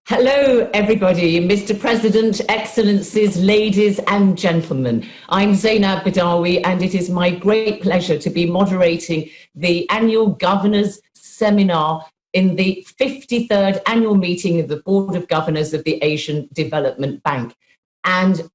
Hello, everybody, Mr. President, Excellencies, ladies and gentlemen. I'm Zainab Badawi, and it is my great pleasure to be moderating the annual Governors Seminar in the 53rd annual meeting of the Board of Governors of the Asian Development Bank. And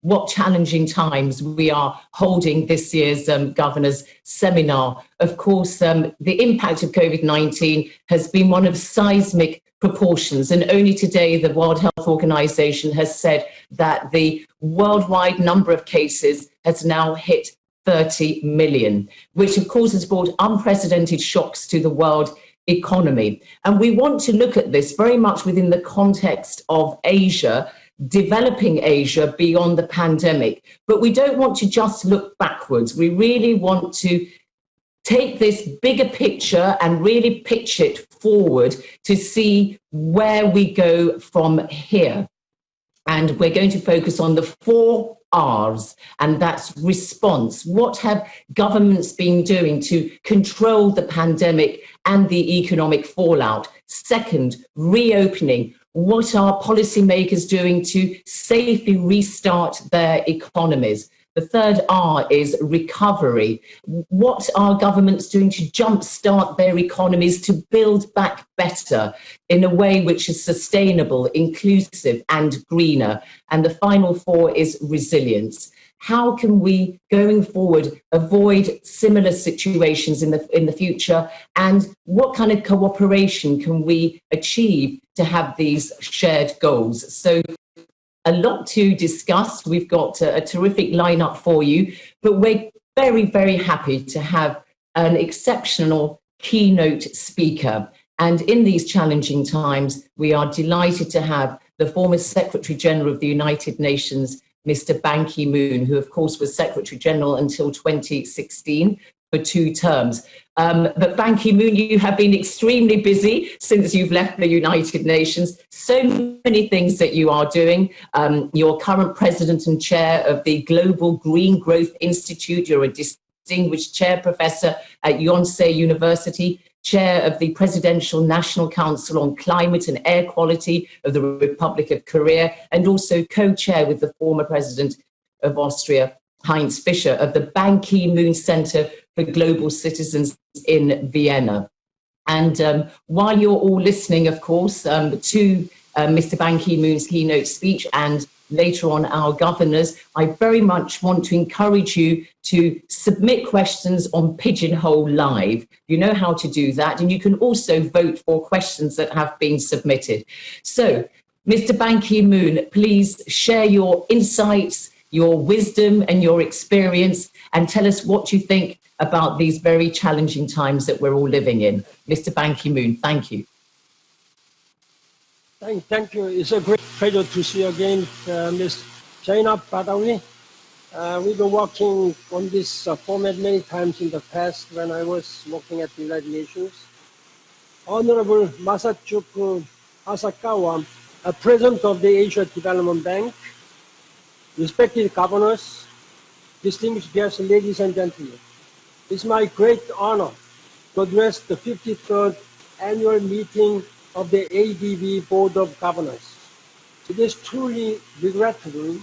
what challenging times we are holding this year's Governors Seminar. Of course, the impact of COVID-19 has been one of seismic proportions, and only today the World Health Organization has said that the worldwide number of cases has now hit 30 million, which of course has brought unprecedented shocks to the world economy. And we want to look at this very much within the context of Asia, developing Asia beyond the pandemic. But we don't want to just look backwards. We really want to take this bigger picture and really pitch it forward to see where we go from here. And we're going to focus on the 4 R's, and that's response. What have governments been doing to control the pandemic and the economic fallout? Second, reopening. What are policymakers doing to safely restart their economies? The 3rd R is recovery. What are governments doing to jumpstart their economies to build back better in a way which is sustainable, inclusive, and greener? And the final 4 is resilience. How can we, going forward, avoid similar situations in the future? And what kind of cooperation can we achieve to have these shared goals? So a lot to discuss. We've got a terrific lineup for you, but we're very, very happy to have an exceptional keynote speaker. And in these challenging times, we are delighted to have the former Secretary General of the United Nations, Mr. Ban Ki-moon, who of course was Secretary General until 2016 for 2 terms. But Ban Ki-moon, you have been extremely busy since you've left the United Nations. So many things that you are doing. You're current president and chair of the Global Green Growth Institute. You're a distinguished chair professor at Yonsei University, chair of the Presidential National Council on Climate and Air Quality of the Republic of Korea, and also co-chair with the former president of Austria, Heinz Fischer, of the Ban Ki-moon Center for Global Citizens in Vienna. And while you're all listening, of course, to Mr. Ban Ki-moon's keynote speech and later on our governors, I very much want to encourage you to submit questions on Pigeonhole Live. You know how to do that, and you can also vote for questions that have been submitted. So, Mr. Ban Ki-moon, please share your insights, your wisdom and your experience, and tell us what you think about these very challenging times that we're all living in. Mr. Ban Ki-moon, thank you. Thank you. It's a great pleasure to see you again, Ms. Zainab Badawi. We've been working on this format many times in the past when I was working at the United Nations. Honorable Masatsugu Asakawa, President of the Asia Development Bank, respected governors, distinguished guests, ladies and gentlemen, it's my great honor to address the 53rd annual meeting of the ADB Board of Governors. It is truly regrettable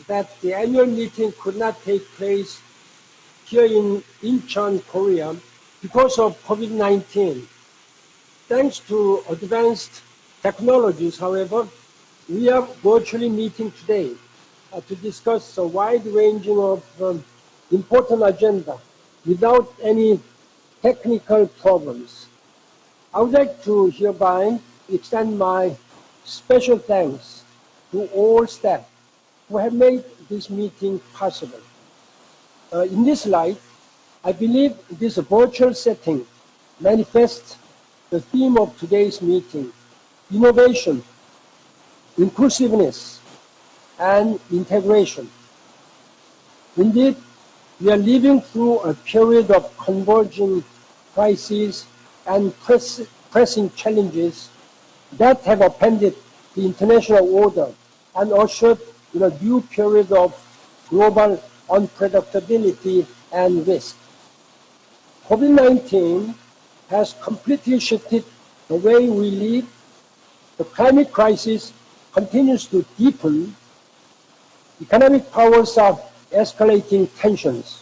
that the annual meeting could not take place here in Incheon, Korea because of COVID-19. Thanks to advanced technologies, however, we are virtually meeting today to discuss a wide-ranging of important agenda without any technical problems. I would like to hereby extend my special thanks to all staff who have made this meeting possible. In this light, I believe this virtual setting manifests the theme of today's meeting: innovation, inclusiveness, and integration. Indeed, we are living through a period of converging crises and pressing challenges that have upended the international order and ushered in a new period of global unpredictability and risk. COVID-19 has completely shifted the way we live, the climate crisis continues to deepen, economic powers are escalating tensions,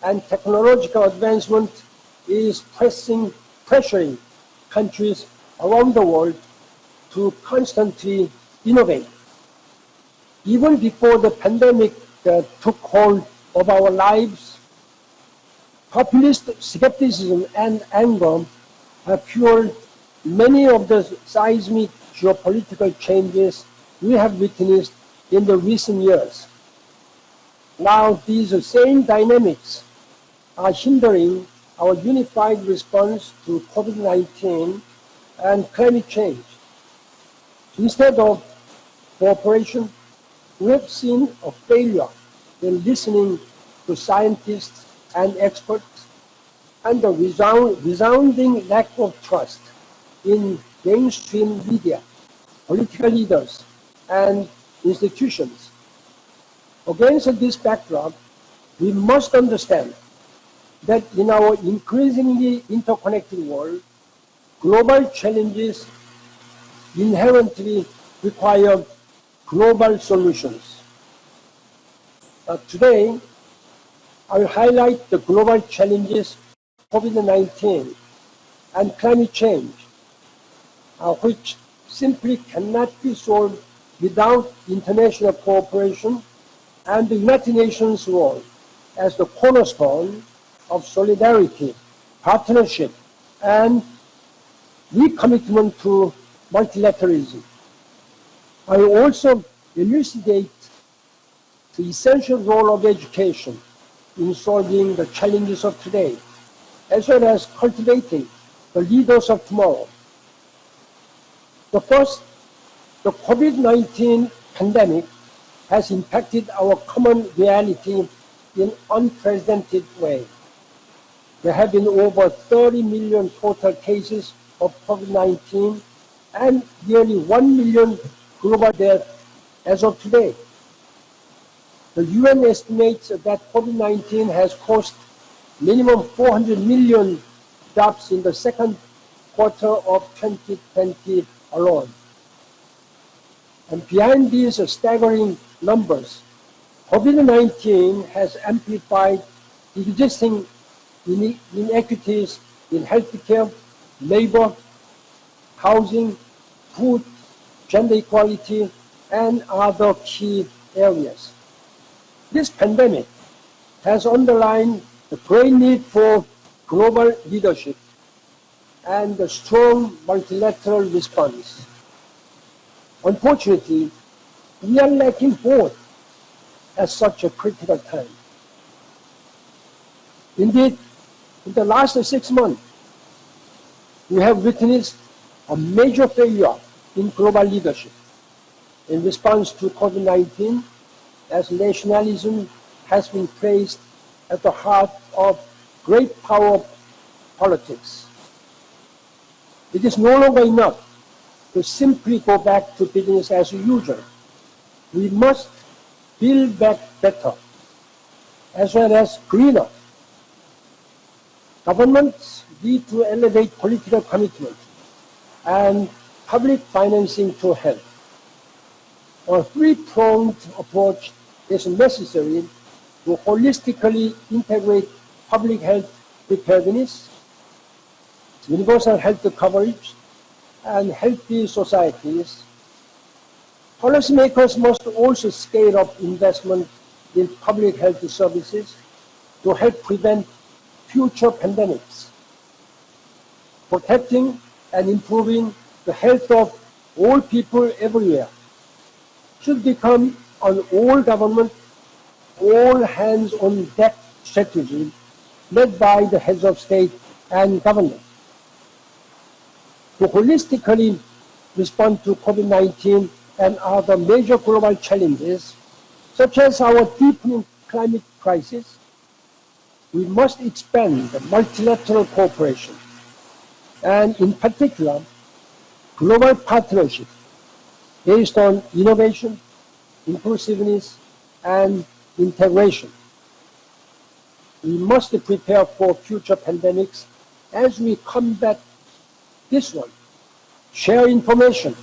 and technological advancement is pressuring countries around the world to constantly innovate. Even before the pandemic took hold of our lives, populist skepticism and anger have fueled many of the seismic geopolitical changes we have witnessed in the recent years. Now, these same dynamics are hindering our unified response to COVID-19 and climate change. Instead of cooperation, we have seen a failure in listening to scientists and experts, and a resounding lack of trust in mainstream media, political leaders, and institutions. Against this backdrop, we must understand that in our increasingly interconnected world, global challenges inherently require global solutions. Today, I will highlight the global challenges of COVID-19 and climate change, which simply cannot be solved without international cooperation and the United Nations' role as the cornerstone of solidarity, partnership, and recommitment to multilateralism. I will also elucidate the essential role of education in solving the challenges of today, as well as cultivating the leaders of tomorrow. The first, the COVID-19 pandemic has impacted our common reality in unprecedented way. There have been over 30 million total cases of COVID-19 and nearly 1 million global deaths as of today. The UN estimates that COVID-19 has cost minimum 400 million jobs in the second quarter of 2020 alone. And behind these staggering numbers, COVID-19 has amplified existing inequities in healthcare, labor, housing, food, gender equality, and other key areas. This pandemic has underlined the great need for global leadership and a strong multilateral response. Unfortunately, we are lacking both at such a critical time. Indeed, in the last 6 months, we have witnessed a major failure in global leadership in response to COVID-19, as nationalism has been placed at the heart of great power politics. It is no longer enough to simply go back to business as usual. We must build back better, as well as greener. Governments need to elevate political commitment and public financing to help. A three-pronged approach is necessary to holistically integrate public health preparedness, universal health coverage, and healthy societies. Policymakers must also scale up investment in public health services to help prevent future pandemics. Protecting and improving the health of all people everywhere should become an all-government, all-hands-on-deck strategy led by the heads of state and government. To holistically respond to COVID-19 and other major global challenges, such as our deepening climate crisis, we must expand the multilateral cooperation, and in particular, global partnership based on innovation, inclusiveness, and integration. We must prepare for future pandemics as we combat this one, share information,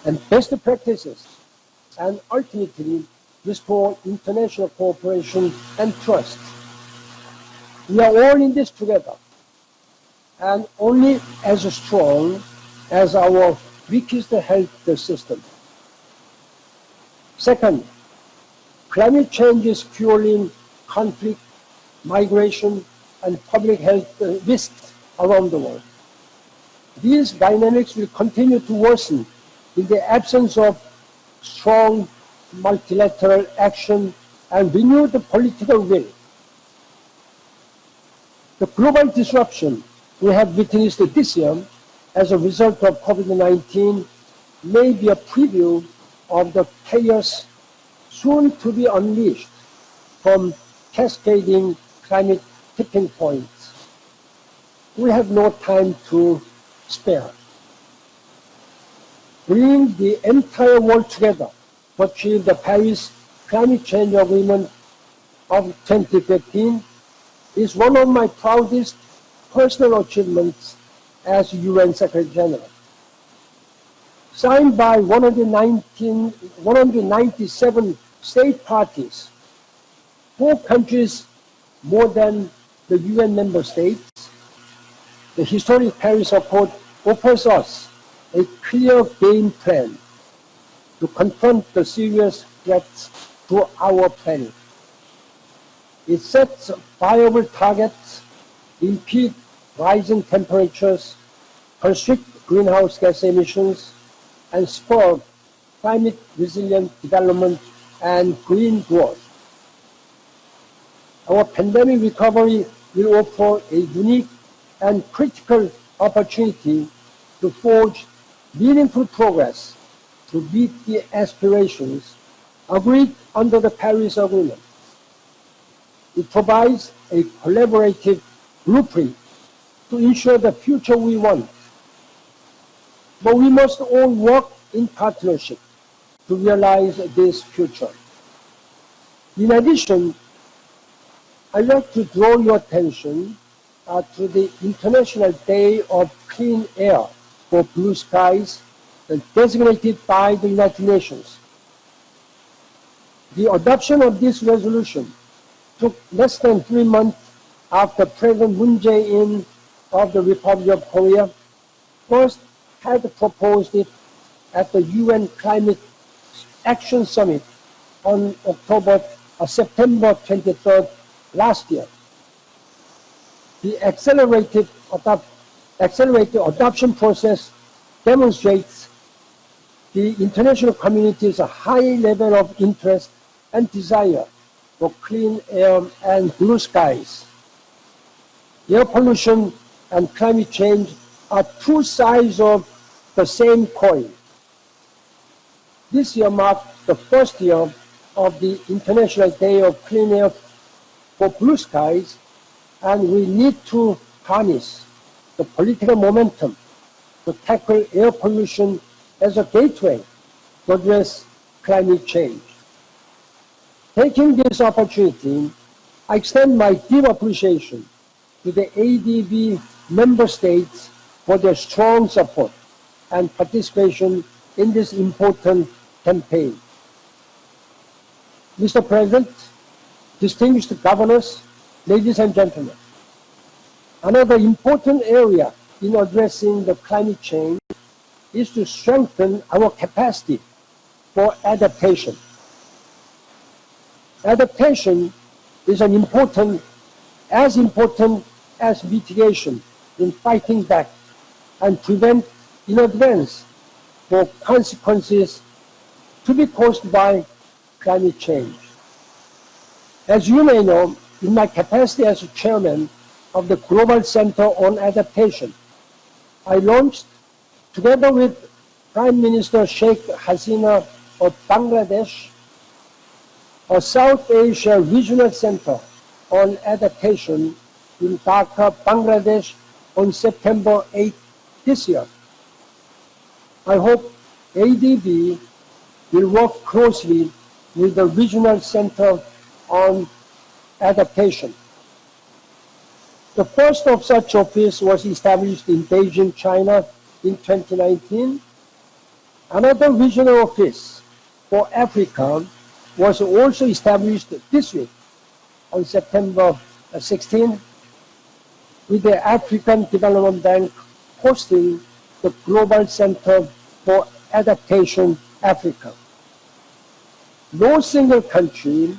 and best practices, and ultimately restore international cooperation and trust. We are all in this together, and only as strong as our weakest health system. Second, climate change is fueling conflict, migration, and public health risks around the world. These dynamics will continue to worsen in the absence of strong multilateral action and renewed political will. The global disruption we have witnessed this year as a result of COVID-19 may be a preview of the chaos soon to be unleashed from cascading climate tipping points. We have no time to spare. Bringing the entire world together to achieve the Paris Climate Change Agreement of 2015 is one of my proudest personal achievements as UN Secretary General. Signed by 197 state parties, 4 countries more than the UN member states, the historic Paris Accord offers us a clear game plan to confront the serious threats to our planet. It sets viable targets, impede rising temperatures, constrict greenhouse gas emissions, and spur climate-resilient development and green growth. Our pandemic recovery will offer a unique and critical opportunity to forge meaningful progress to meet the aspirations agreed under the Paris Agreement. It provides a collaborative blueprint to ensure the future we want. But we must all work in partnership to realize this future. In addition, I'd like to draw your attention to the International Day of Clean Air for Blue Skies, designated by the United Nations. The adoption of this resolution took less than 3 months after President Moon Jae-in of the Republic of Korea first had proposed it at the UN Climate Action Summit on September 23rd last year. The accelerated adoption process demonstrates the international community's high level of interest and desire for clean air and blue skies. Air pollution and climate change are 2 sides of the same coin. This year marked the first year of the International Day of Clean Air for Blue Skies, and we need to harness the political momentum to tackle air pollution as a gateway to address climate change. Taking this opportunity, I extend my deep appreciation to the ADB member states for their strong support and participation in this important campaign. Mr. President, distinguished governors, ladies and gentlemen, another important area in addressing the climate change is to strengthen our capacity for adaptation. Adaptation is as important as mitigation in fighting back and prevent in advance for consequences to be caused by climate change. As you may know, in my capacity as chairman of the Global Center on Adaptation, I launched, together with Prime Minister Sheikh Hasina of Bangladesh, a South Asia Regional Center on Adaptation in Dhaka, Bangladesh on September 8 this year. I hope ADB will work closely with the Regional Center on Adaptation. The first of such office was established in Beijing, China in 2019, Another regional office for Africa was also established this week on September 16, with the African Development Bank hosting the Global Center for Adaptation Africa. No single country,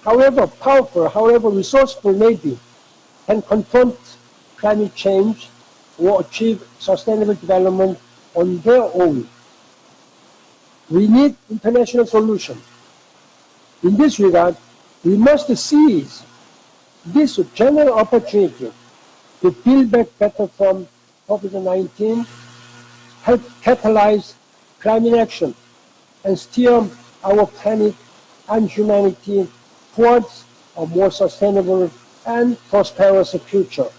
however powerful, however resourceful may be, can confront climate change or achieve sustainable development on their own. We need international solutions. In this regard, we must seize this general opportunity to build back better from COVID-19, help catalyze climate action, and steer our planet and humanity towards a more sustainable and prosperous future.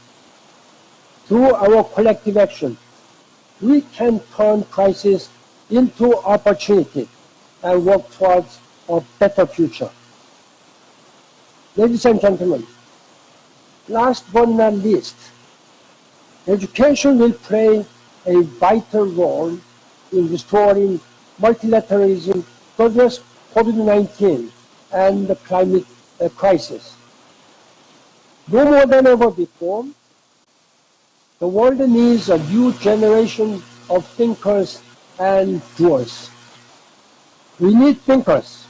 Through our collective action, we can turn crisis into opportunity and work towards a better future. Ladies and gentlemen, last but not least, education will play a vital role in restoring multilateralism to address COVID-19 and the climate crisis. No more than ever before, the world needs a new generation of thinkers and doers. We need thinkers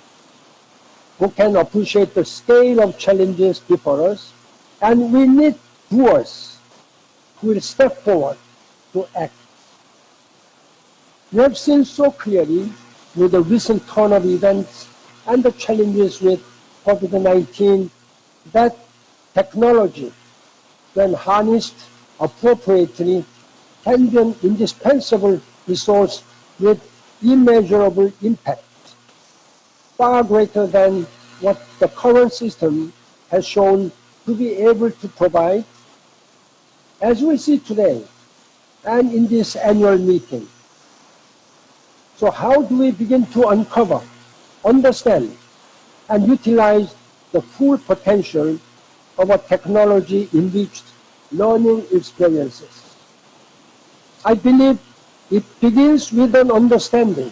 who can appreciate the scale of challenges before us, and we need doers who will step forward to act. We have seen so clearly with the recent turn of events and the challenges with COVID-19 that technology, when harnessed appropriately, can be an indispensable resource with immeasurable impact, far greater than what the current system has shown to be able to provide, as we see today and in this annual meeting. So how do we begin to uncover, understand, and utilize the full potential of a technology-enriched learning experiences? I believe it begins with an understanding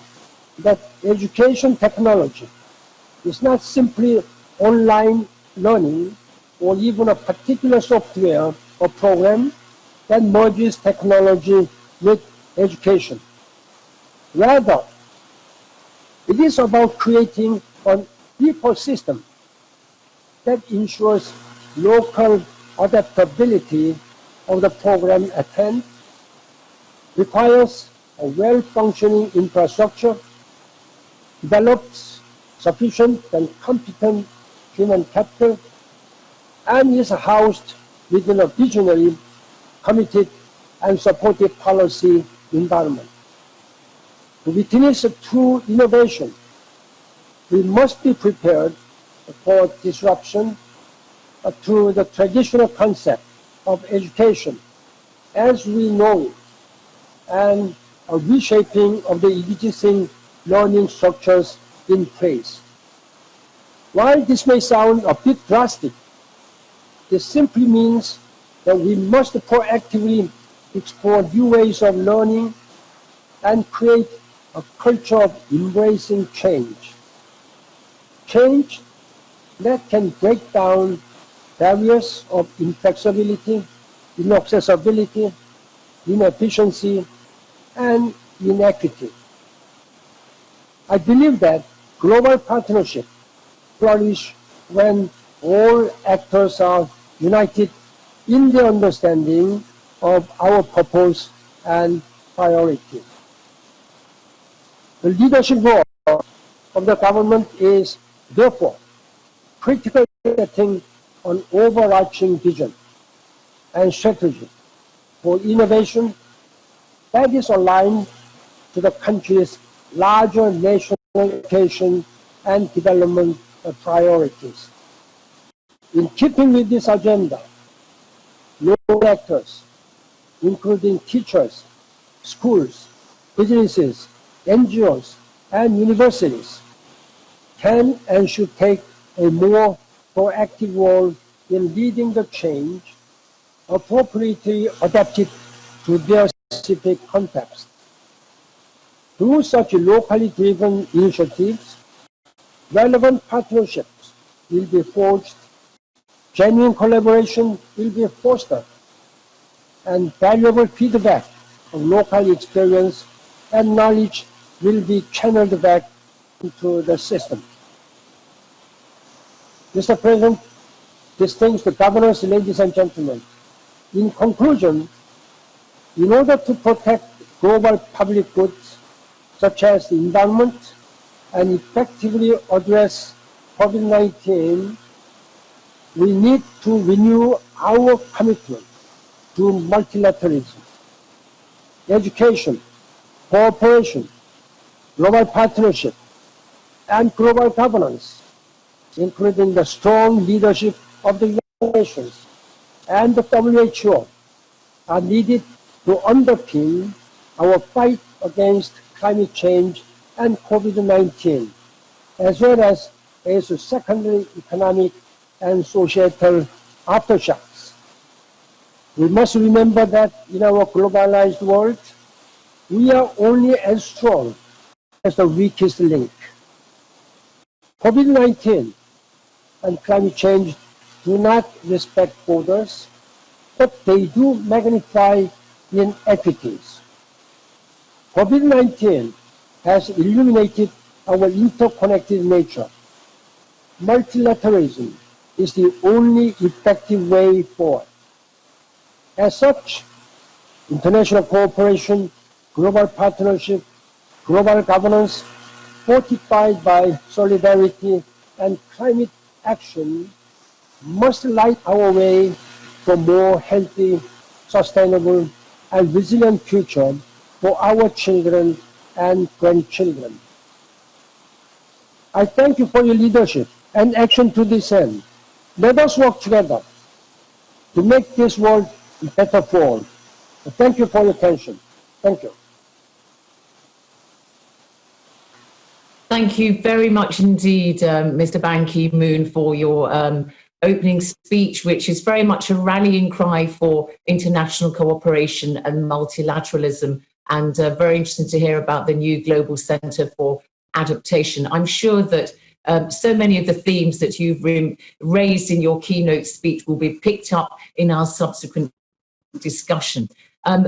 that education technology is not simply online learning or even a particular software or program that merges technology with education. Rather, it is about creating an ecosystem that ensures local adaptability of the program at hand, requires a well-functioning infrastructure, develops sufficient and competent human capital, and is housed within a visionary, committed, and supportive policy environment. To witness true innovation, we must be prepared for disruption to the traditional concept of education as we know it, and a reshaping of the existing learning structures in place. While this may sound a bit drastic, this simply means that we must proactively explore new ways of learning and create a culture of embracing change. Change that can break down barriers of inflexibility, inaccessibility, inefficiency, and inequity. I believe that global partnership flourish when all actors are united in their understanding of our purpose and priority. The leadership role of the government is therefore critical in setting an overarching vision and strategy for innovation that is aligned to the country's larger national education and development priorities. In keeping with this agenda, local actors, including teachers, schools, businesses, NGOs, and universities, can and should take a more proactive role in leading the change appropriately adapted to their specific context. Through such locally driven initiatives, relevant partnerships will be forged, genuine collaboration will be fostered, and valuable feedback of local experience and knowledge will be channeled back into the system. Mr. President, distinguished governors, ladies and gentlemen, in conclusion, in order to protect global public goods such as the environment and effectively address COVID-19, we need to renew our commitment to multilateralism, education, cooperation, global partnership, and global governance, including the strong leadership of the United Nations and the WHO, are needed to underpin our fight against climate change and COVID-19, as well as secondary economic and societal aftershocks. We must remember that in our globalized world, we are only as strong as the weakest link. COVID-19 and climate change do not respect borders, but they do magnify inequities. COVID-19 has illuminated our interconnected nature. Multilateralism is the only effective way forward. As such, international cooperation, global partnership, global governance, fortified by solidarity and climate action, must light our way for a more healthy, sustainable, and resilient future for our children and grandchildren. I thank you for your leadership and action to this end. Let us work together to make this world better for all. Thank you for your attention. Thank you. Thank you very much indeed, Mr. Ban Ki-moon, for your opening speech, which is very much a rallying cry for international cooperation and multilateralism, and very interesting to hear about the new Global Center for Adaptation. I'm sure that so many of the themes that you've raised in your keynote speech will be picked up in our subsequent discussion.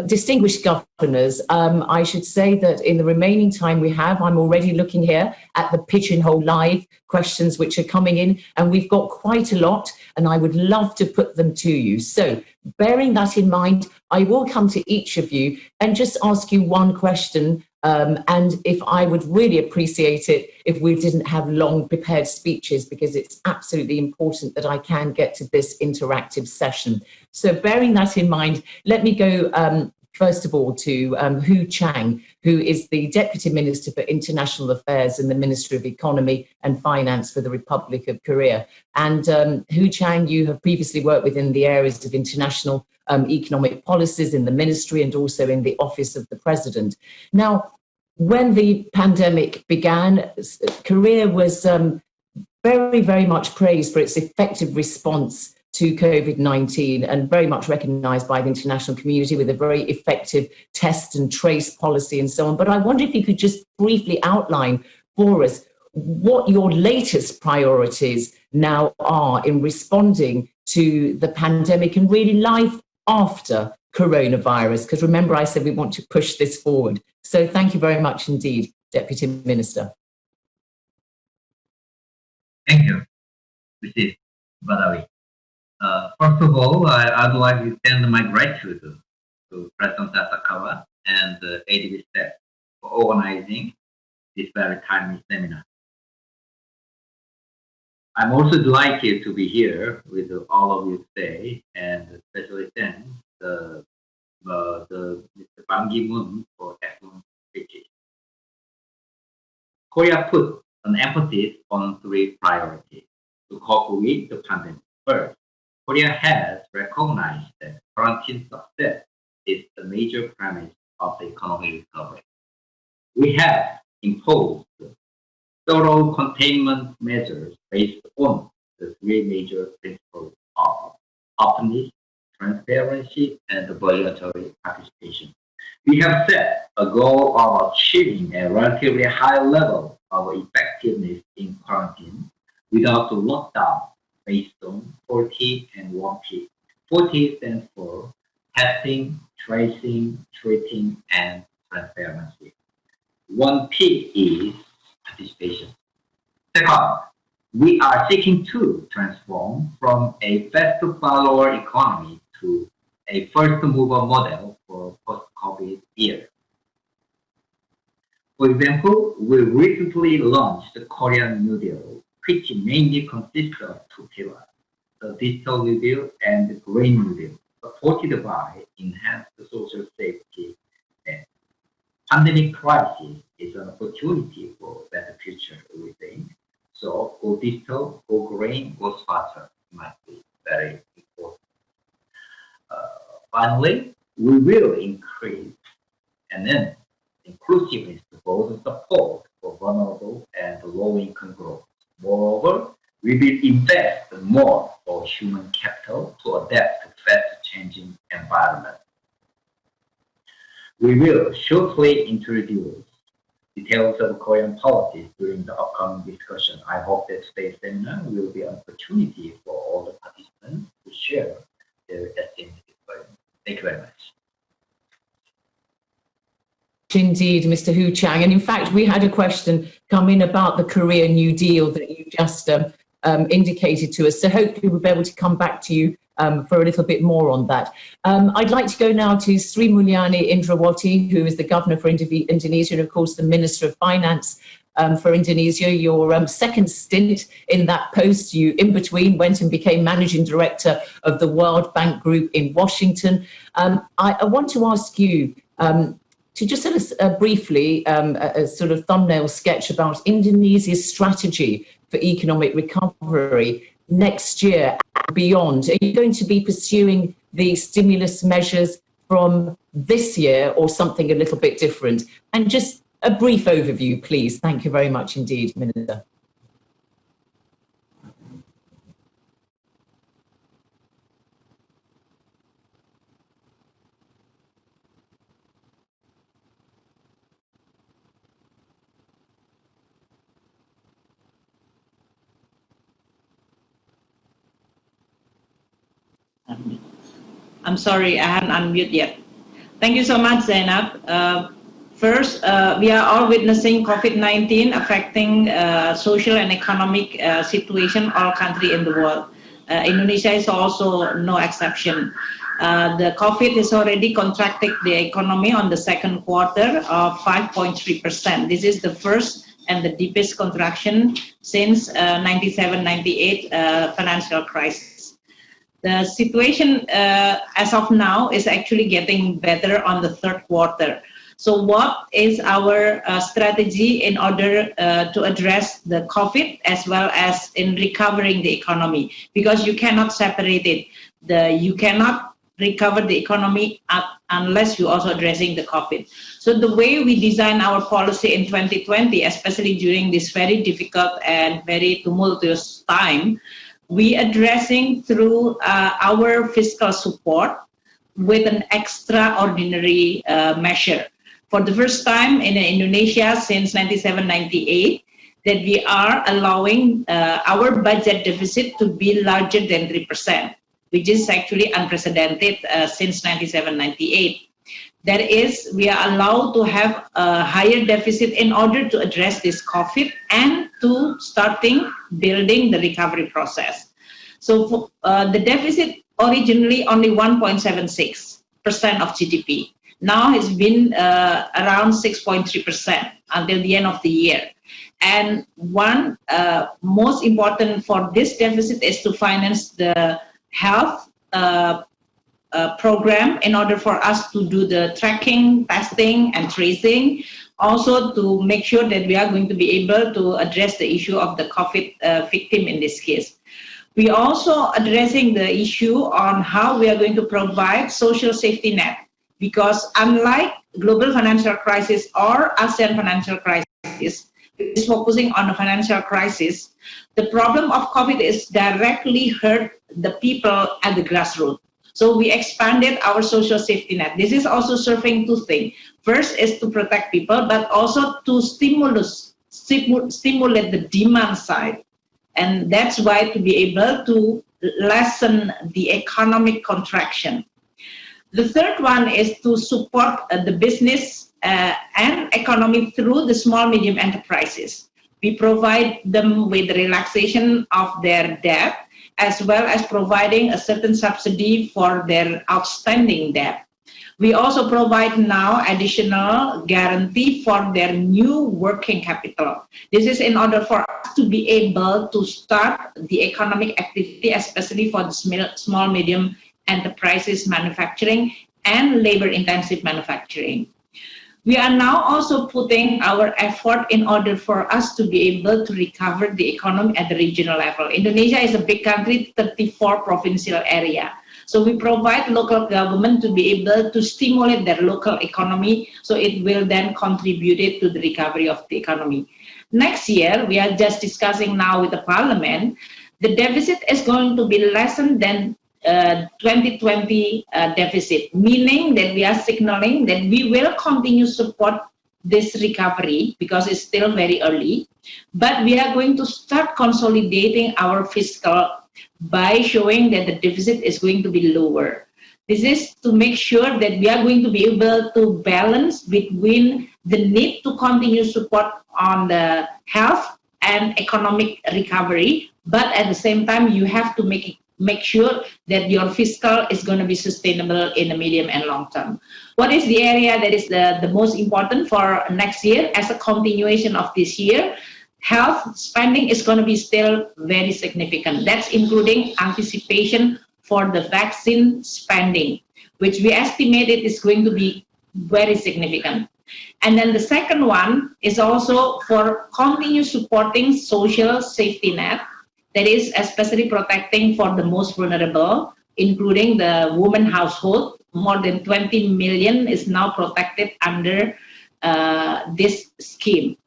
Distinguished governors, I should say that in the remaining time we have, I'm already looking here at the Pigeonhole Live questions which are coming in, and we've got quite a lot, and I would love to put them to you. So bearing that in mind, I will come to each of you and just ask you one question. And if I would really appreciate it if we didn't have long prepared speeches, because it's absolutely important that I can get to this interactive session. So bearing that in mind, let me go first of all to Hu Chang, who is the Deputy Minister for International Affairs in the Ministry of Economy and Finance for the Republic of Korea. And Hu Chang, you have previously worked within the areas of international economic policies in the ministry and also in the Office of the President. Now, when the pandemic began, Korea was very, very much praised for its effective response to COVID-19 and very much recognized by the international community with a very effective test and trace policy and so on. But I wonder if you could just briefly outline for us what your latest priorities now are in responding to the pandemic and really life after coronavirus, because remember I said we want to push this forward. So thank you very much indeed, Deputy Minister. Thank you, Mrs. Badawi. First of all, I'd like to extend my gratitude to President Asakawa and the ADB staff for organizing this very timely seminar. I'm also delighted to be here with all of you today, and especially thank the Mr. Ban Ki-moon for excellent speeches. Korea put an emphasis on 3 priorities to cope with the pandemic. First, Korea has recognized that quarantine success is the major premise of the economic recovery. We have imposed thorough containment measures based on the 3 major principles of openness, transparency, and voluntary participation. We have set a goal of achieving a relatively high level of effectiveness in quarantine without lockdown based on 40 and 1P. 40 stands for testing, tracing, treating, and transparency. 1P is participation. Second, we are seeking to transform from a fast follower economy to a first mover model for post-COVID era. For example, we recently launched the Korean New Deal, which mainly consists of two pillars, the Digital New Deal and the Green New Deal, supported by enhanced social safety net. Pandemic crisis is an opportunity for a better future, we think. So go digital, go green, go smarter might be very important. Finally, we will increase and then inclusiveness to both support for vulnerable and low-income groups. Moreover, we will invest more for human capital to adapt to fast-changing environment. We will shortly introduce details of Korean policies during the upcoming discussion. I hope that today's seminar will be an opportunity for all the participants to share their estimated experience. Thank you very much. Indeed, Mr. Hu Chang. And in fact, we had a question come in about the Korean New Deal that you just indicated to us. So hopefully we'll be able to come back to you for a little bit more on that. I'd like to go now to Sri Mulyani Indrawati, who is the Governor for Indonesia and, of course, the Minister of Finance for Indonesia. Your second stint in that post, you in between went and became Managing Director of the World Bank Group in Washington. I want to ask you to just sort of briefly, a sort of thumbnail sketch about Indonesia's strategy for economic recovery next year and beyond. Are you going to be pursuing the stimulus measures from this year or something a little bit different? And just a brief overview, please. Thank you very much indeed, Minister. I'm sorry, I haven't unmuted yet. Thank you so much, Zainab. First, we are all witnessing COVID-19 affecting social and economic situation all countries in the world. Indonesia is also no exception. The COVID has already contracted the economy on the second quarter of 5.3%. This is the first and the deepest contraction since 97-98 financial crisis. The situation as of now is actually getting better on the third quarter. So what is our strategy in order to address the COVID as well as in recovering the economy? Because you cannot separate it. You cannot recover the economy unless you also addressing the COVID. So the way we design our policy in 2020, especially during this very difficult and very tumultuous time, we addressing through our fiscal support with an extraordinary measure. For the first time in Indonesia since 97-98, that we are allowing our budget deficit to be larger than 3%, which is actually unprecedented since 97-98. That is, we are allowed to have a higher deficit in order to address this COVID and to starting building the recovery process. So for, the deficit originally only 1.76% of GDP. Now has been around 6.3% until the end of the year. And one most important for this deficit is to finance the health program in order for us to do the tracking, testing, and tracing. Also to make sure that we are going to be able to address the issue of the COVID victim in this case. We also addressing the issue on how we are going to provide social safety net. Because unlike global financial crisis or ASEAN financial crisis, which is focusing on the financial crisis, the problem of COVID is directly hurt the people at the grassroots. So we expanded our social safety net. This is also serving two things. First is to protect people, but also to stimulate the demand side. And that's why to be able to lessen the economic contraction. The third one is to support the business and economy through the small, medium enterprises. We provide them with relaxation of their debt, as well as providing a certain subsidy for their outstanding debt. We also provide now additional guarantee for their new working capital. This is in order for us to be able to start the economic activity, especially for the small, medium enterprises manufacturing and labor-intensive manufacturing. We are now also putting our effort in order for us to be able to recover the economy at the regional level. Indonesia is a big country, 34 provincial area. So we provide local government to be able to stimulate their local economy, so it will then contribute to the recovery of the economy. Next year, we are just discussing now with the parliament, the deficit is going to be less than 2020 deficit, meaning that we are signaling that we will continue support this recovery because it's still very early, but we are going to start consolidating our fiscal by showing that the deficit is going to be lower. This is to make sure that we are going to be able to balance between the need to continue support on the health and economic recovery, but at the same time you have to make sure that your fiscal is going to be sustainable in the medium and long term. What is the area that is the most important for next year as a continuation of this year? Health spending is going to be still very significant. That's including anticipation for the vaccine spending, which we estimated is going to be very significant. And then the second one is also for continue supporting social safety net, that is especially protecting for the most vulnerable, including the women household. More than 20 million is now protected under this scheme.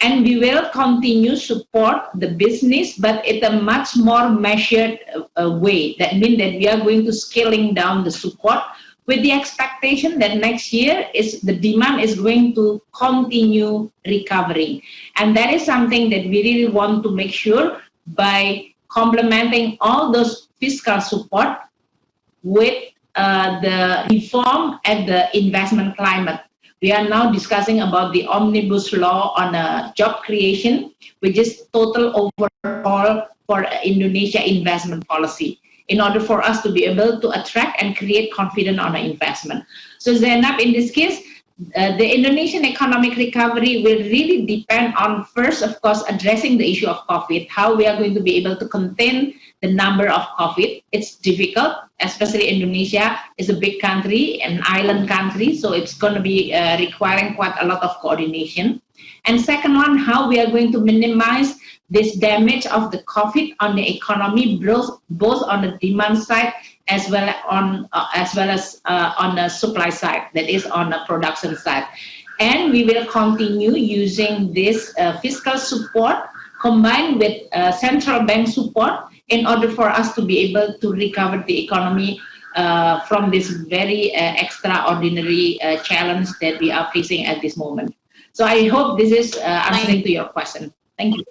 And we will continue support the business, but in a much more measured way. That means that we are going to scaling down the support with the expectation that next year the demand is going to continue recovering. And that is something that we really want to make sure by complementing all those fiscal support with the reform and the investment climate. We are now discussing about the omnibus law on job creation, which is total overhaul for Indonesia investment policy, in order for us to be able to attract and create confidence on investment. So Zainab, in this case, the Indonesian economic recovery will really depend on, first, of course, addressing the issue of COVID, how we are going to be able to contain the number of COVID. It's difficult, especially Indonesia is a big country, an island country, so it's going to be requiring quite a lot of coordination. And second one, how we are going to minimize this damage of the COVID on the economy, both on the demand side as well as on the supply side, that is on the production side. And we will continue using this fiscal support combined with central bank support in order for us to be able to recover the economy from this very extraordinary challenge that we are facing at this moment. So I hope this is answering to your question. Thank you.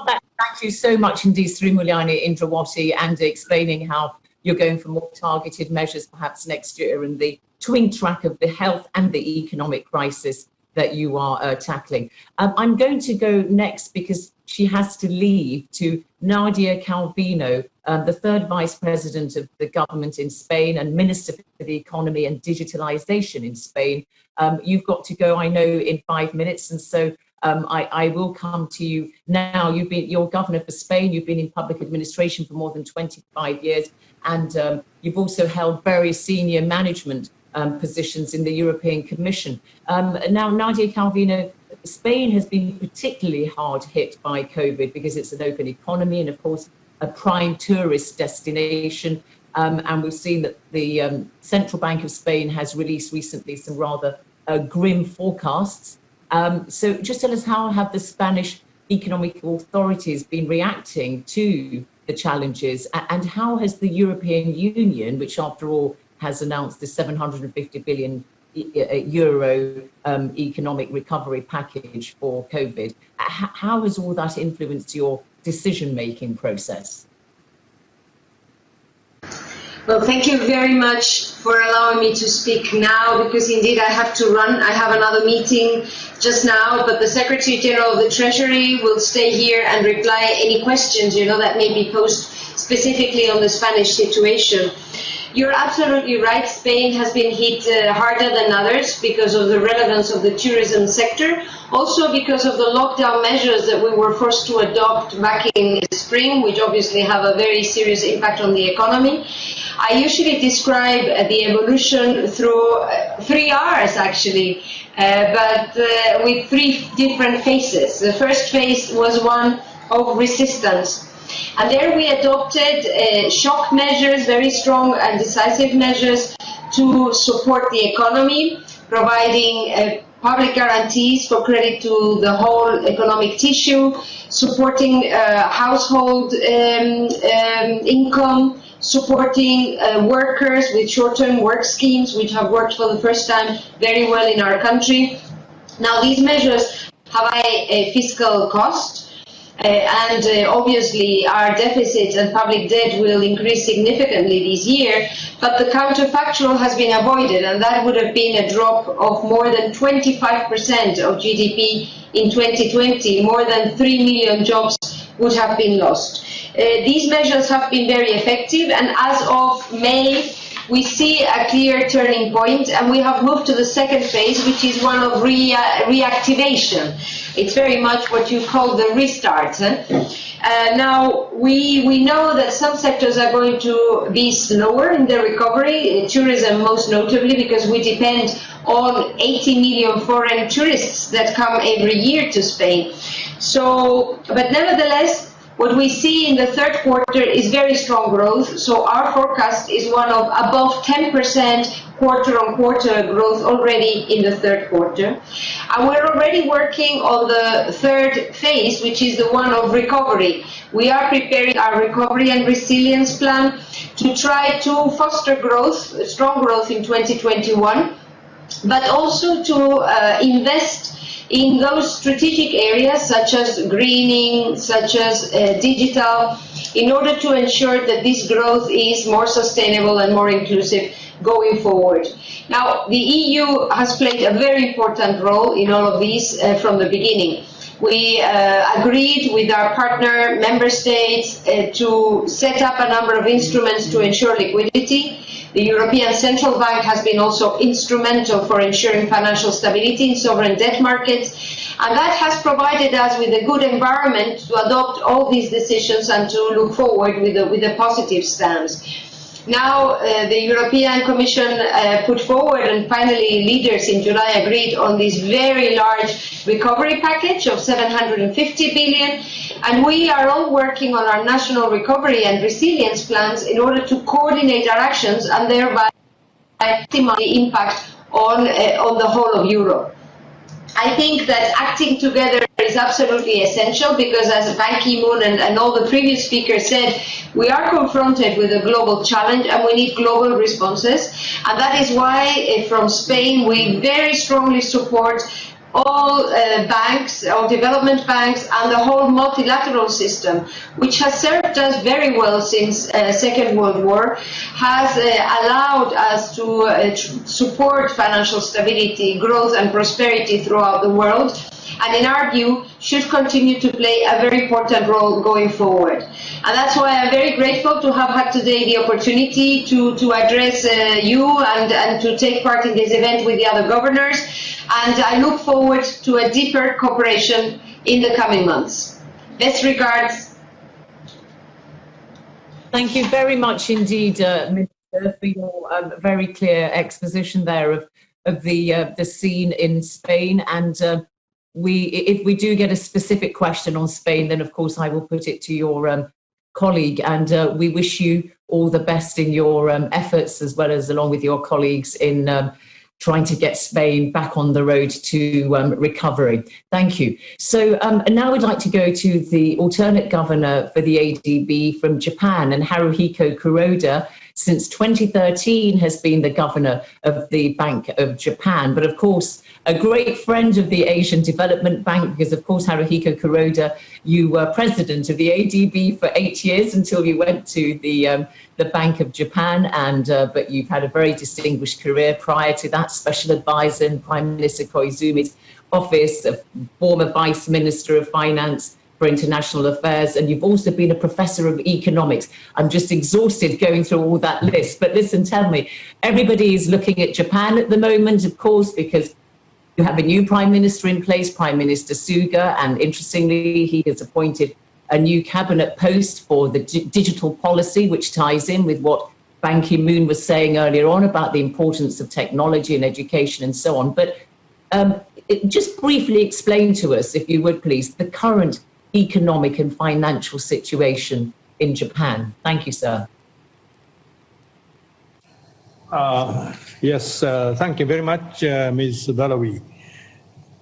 Thank you so much indeed, Sri Mulyani Indrawati, and explaining how you're going for more targeted measures perhaps next year in the twin track of the health and the economic crisis that you are tackling. I'm going to go next, because she has to leave, to Nadia Calvino, the third Vice President of the government in Spain and Minister for the Economy and Digitalization in Spain. You've got to go, I know, in 5 minutes, and so I will come to you now. You're governor for Spain. You've been in public administration for more than 25 years, and you've also held very senior management positions in the European Commission. Now, Nadia Calvino, Spain has been particularly hard hit by COVID because it's an open economy and, of course, a prime tourist destination. And we've seen that the Central Bank of Spain has released recently some rather grim forecasts. So just tell us, how have the Spanish economic authorities been reacting to the the challenges? And how has the European Union, which after all has announced the 750 billion euro economic recovery package for COVID, how has all that influenced your decision-making process? Well, thank you very much for allowing me to speak now, because indeed I have to run. I have another meeting just now, but the Secretary General of the Treasury will stay here and reply any questions, that may be posed specifically on the Spanish situation. You're absolutely right. Spain has been hit harder than others because of the relevance of the tourism sector, also because of the lockdown measures that we were forced to adopt back in the spring, which obviously have a very serious impact on the economy. I usually describe the evolution through 3 R's actually, but with 3 different phases. The first phase was one of resistance. And there we adopted shock measures, very strong and decisive measures to support the economy, providing public guarantees for credit to the whole economic tissue, supporting household income, supporting workers with short-term work schemes, which have worked for the first time very well in our country. Now, these measures have a fiscal cost. And obviously our deficits and public debt will increase significantly this year, but the counterfactual has been avoided, and that would have been a drop of more than 25% of GDP in 2020. More than 3 million jobs would have been lost. These measures have been very effective, and as of May, we see a clear turning point, and we have moved to the second phase, which is one of reactivation. It's very much what you call the restart. Now, we know that some sectors are going to be slower in their recovery, tourism most notably, because we depend on 80 million foreign tourists that come every year to Spain. So, but nevertheless, what we see in the third quarter is very strong growth. So our forecast is one of above 10% quarter-on-quarter growth already in the third quarter. And we're already working on the third phase, which is the one of recovery. We are preparing our recovery and resilience plan to try to foster growth, strong growth in 2021, but also to invest in those strategic areas such as greening, such as digital, in order to ensure that this growth is more sustainable and more inclusive going forward. Now, the EU has played a very important role in all of these from the beginning. We agreed with our partner member states to set up a number of instruments to ensure liquidity. The European Central Bank has been also instrumental for ensuring financial stability in sovereign debt markets, and that has provided us with a good environment to adopt all these decisions and to look forward with a positive stance. Now, the European Commission put forward, and finally leaders in July agreed on this very large recovery package of 750 billion, and we are all working on our national recovery and resilience plans in order to coordinate our actions and thereby maximize the impact on the whole of Europe. I think that acting together is absolutely essential because, as Ban Ki-moon and all the previous speakers said, we are confronted with a global challenge and we need global responses. And that is why from Spain we very strongly support all banks, all development banks, and the whole multilateral system, which has served us very well since Second World War, has allowed us to support financial stability, growth and prosperity throughout the world, and in our view should continue to play a very important role going forward. And that's why I'm very grateful to have had today the opportunity to address you and to take part in this event with the other governors. And I look forward to a deeper cooperation in the coming months. Best regards. Thank you very much indeed, Minister, for your very clear exposition there of the scene in Spain. And if we do get a specific question on Spain, then of course I will put it to your colleague. And we wish you all the best in your efforts, as well as along with your colleagues in trying to get Spain back on the road to recovery. Thank you. So now we'd like to go to the alternate governor for the ADB from Japan, and Haruhiko Kuroda, since 2013, has been the governor of the Bank of Japan, but of course, a great friend of the Asian Development Bank, because of course, Haruhiko Kuroda, you were president of the ADB for 8 years until you went to the Bank of Japan, and but you've had a very distinguished career prior to that, special advisor in Prime Minister Koizumi's office, a former Vice Minister of Finance for International Affairs, and you've also been a professor of economics. I'm just exhausted going through all that list, but listen, tell me, everybody is looking at Japan at the moment, of course, because you have a new Prime Minister in place, Prime Minister Suga, and interestingly, he has appointed a new cabinet post for the digital policy, which ties in with what Ban Ki-moon was saying earlier on about the importance of technology and education and so on. But just briefly explain to us, if you would please, the current economic and financial situation in Japan. Thank you, sir. Yes, thank you very much, Ms. Dalawi.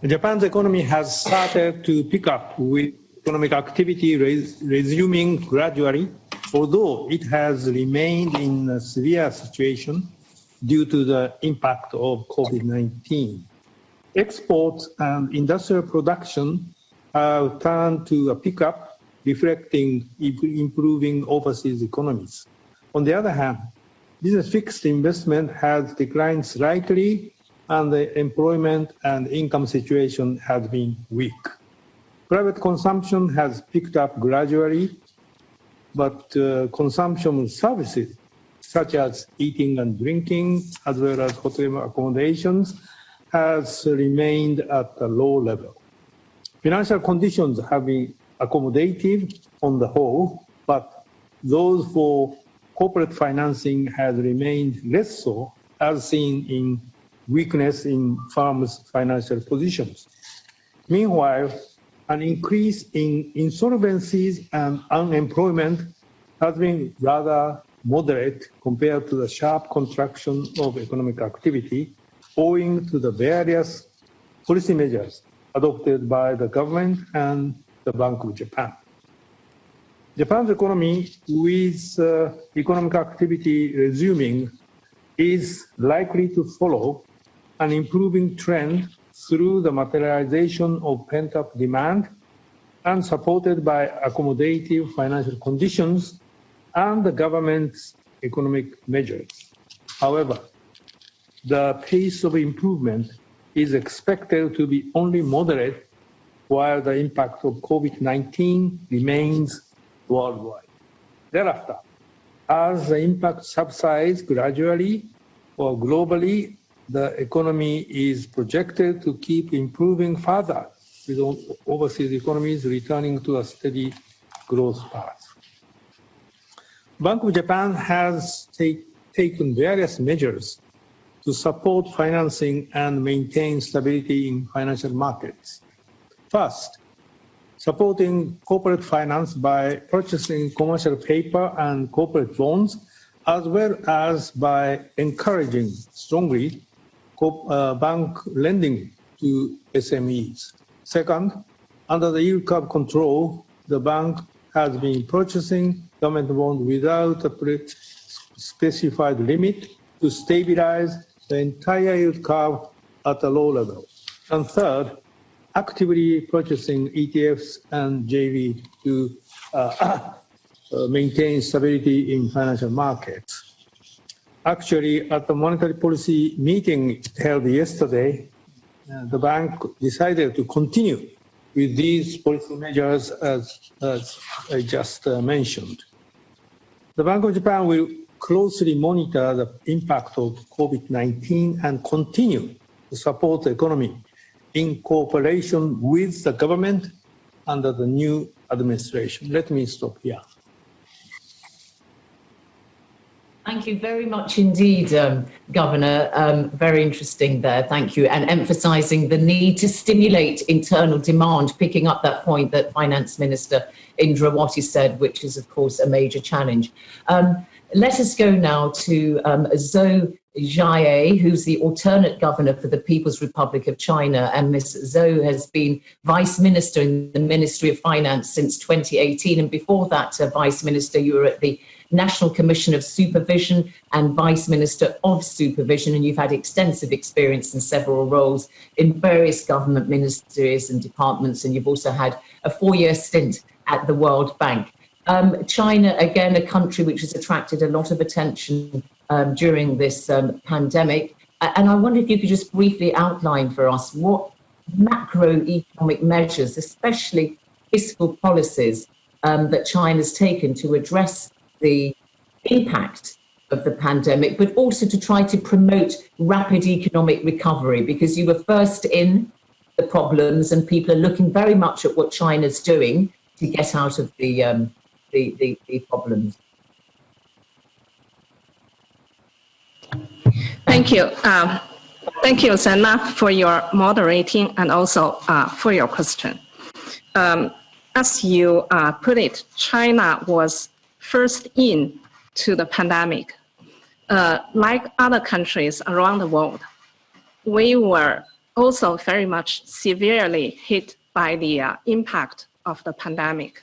Japan's economy has started to pick up, with economic activity resuming gradually, although it has remained in a severe situation due to the impact of COVID-19. Exports and industrial production have turned to a pickup, reflecting improving overseas economies. On the other hand, business fixed investment has declined slightly, and the employment and income situation has been weak. Private consumption has picked up gradually, but consumption of services such as eating and drinking, as well as hotel accommodations, has remained at a low level. Financial conditions have been accommodative on the whole, but those for corporate financing has remained less so, as seen in weakness in firms' financial positions. Meanwhile, an increase in insolvencies and unemployment has been rather moderate compared to the sharp contraction of economic activity, owing to the various policy measures adopted by the government and the Bank of Japan. Japan's economy, with economic activity resuming, is likely to follow an improving trend through the materialization of pent-up demand and supported by accommodative financial conditions and the government's economic measures. However, the pace of improvement is expected to be only moderate, while the impact of COVID-19 remains worldwide. Thereafter, as the impact subsides gradually or globally, the economy is projected to keep improving further, with overseas economies returning to a steady growth path. Bank of Japan has taken various measures to support financing and maintain stability in financial markets. First, supporting corporate finance by purchasing commercial paper and corporate loans, as well as by encouraging strongly bank lending to SMEs. Second, under the yield curve control, the bank has been purchasing government bonds without a specified limit to stabilize the entire yield curve at a low level. And third, actively purchasing ETFs and JV to maintain stability in financial markets. Actually, at the monetary policy meeting held yesterday, the bank decided to continue with these policy measures as I just mentioned. The Bank of Japan will closely monitor the impact of COVID-19 and continue to support the economy in cooperation with the government under the new administration. Let me stop here. Thank you very much indeed, Governor. Very interesting there, thank you. And emphasising the need to stimulate internal demand, picking up that point that Finance Minister Indrawati said, which is of course a major challenge. let us go now to Zhou Jiae, who's the alternate governor for the People's Republic of China. And Ms. Zhou has been Vice Minister in the Ministry of Finance since 2018. And before that, Vice Minister, you were at the National Commission of Supervision and Vice Minister of Supervision, and you've had extensive experience in several roles in various government ministries and departments, and you've also had a 4-year stint at the World Bank. China, again, a country which has attracted a lot of attention during this pandemic. And I wonder if you could just briefly outline for us what macroeconomic measures, especially fiscal policies, that China's taken to address the impact of the pandemic, but also to try to promote rapid economic recovery, because you were first in the problems and people are looking very much at what China's doing to get out of the problems. Thank you. Thank you, Zena, for your moderating and also for your question. As you put it, China was first in to the pandemic. Like other countries around the world, we were also very much severely hit by the impact of the pandemic.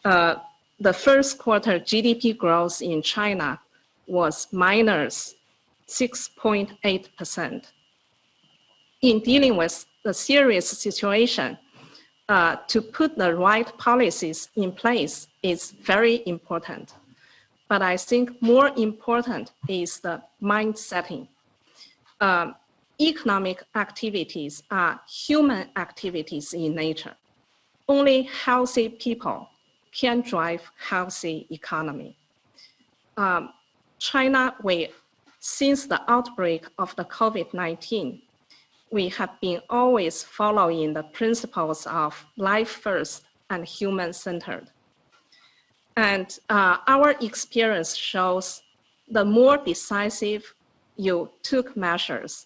The first quarter GDP growth in China was minus 6.8%. In dealing with the serious situation, to put the right policies in place is very important. But I think more important is the mindsetting. Economic activities are human activities in nature. Only healthy people can drive healthy economy. China, since the outbreak of the COVID-19, we have been always following the principles of life first and human-centered. And our experience shows the more decisive you took measures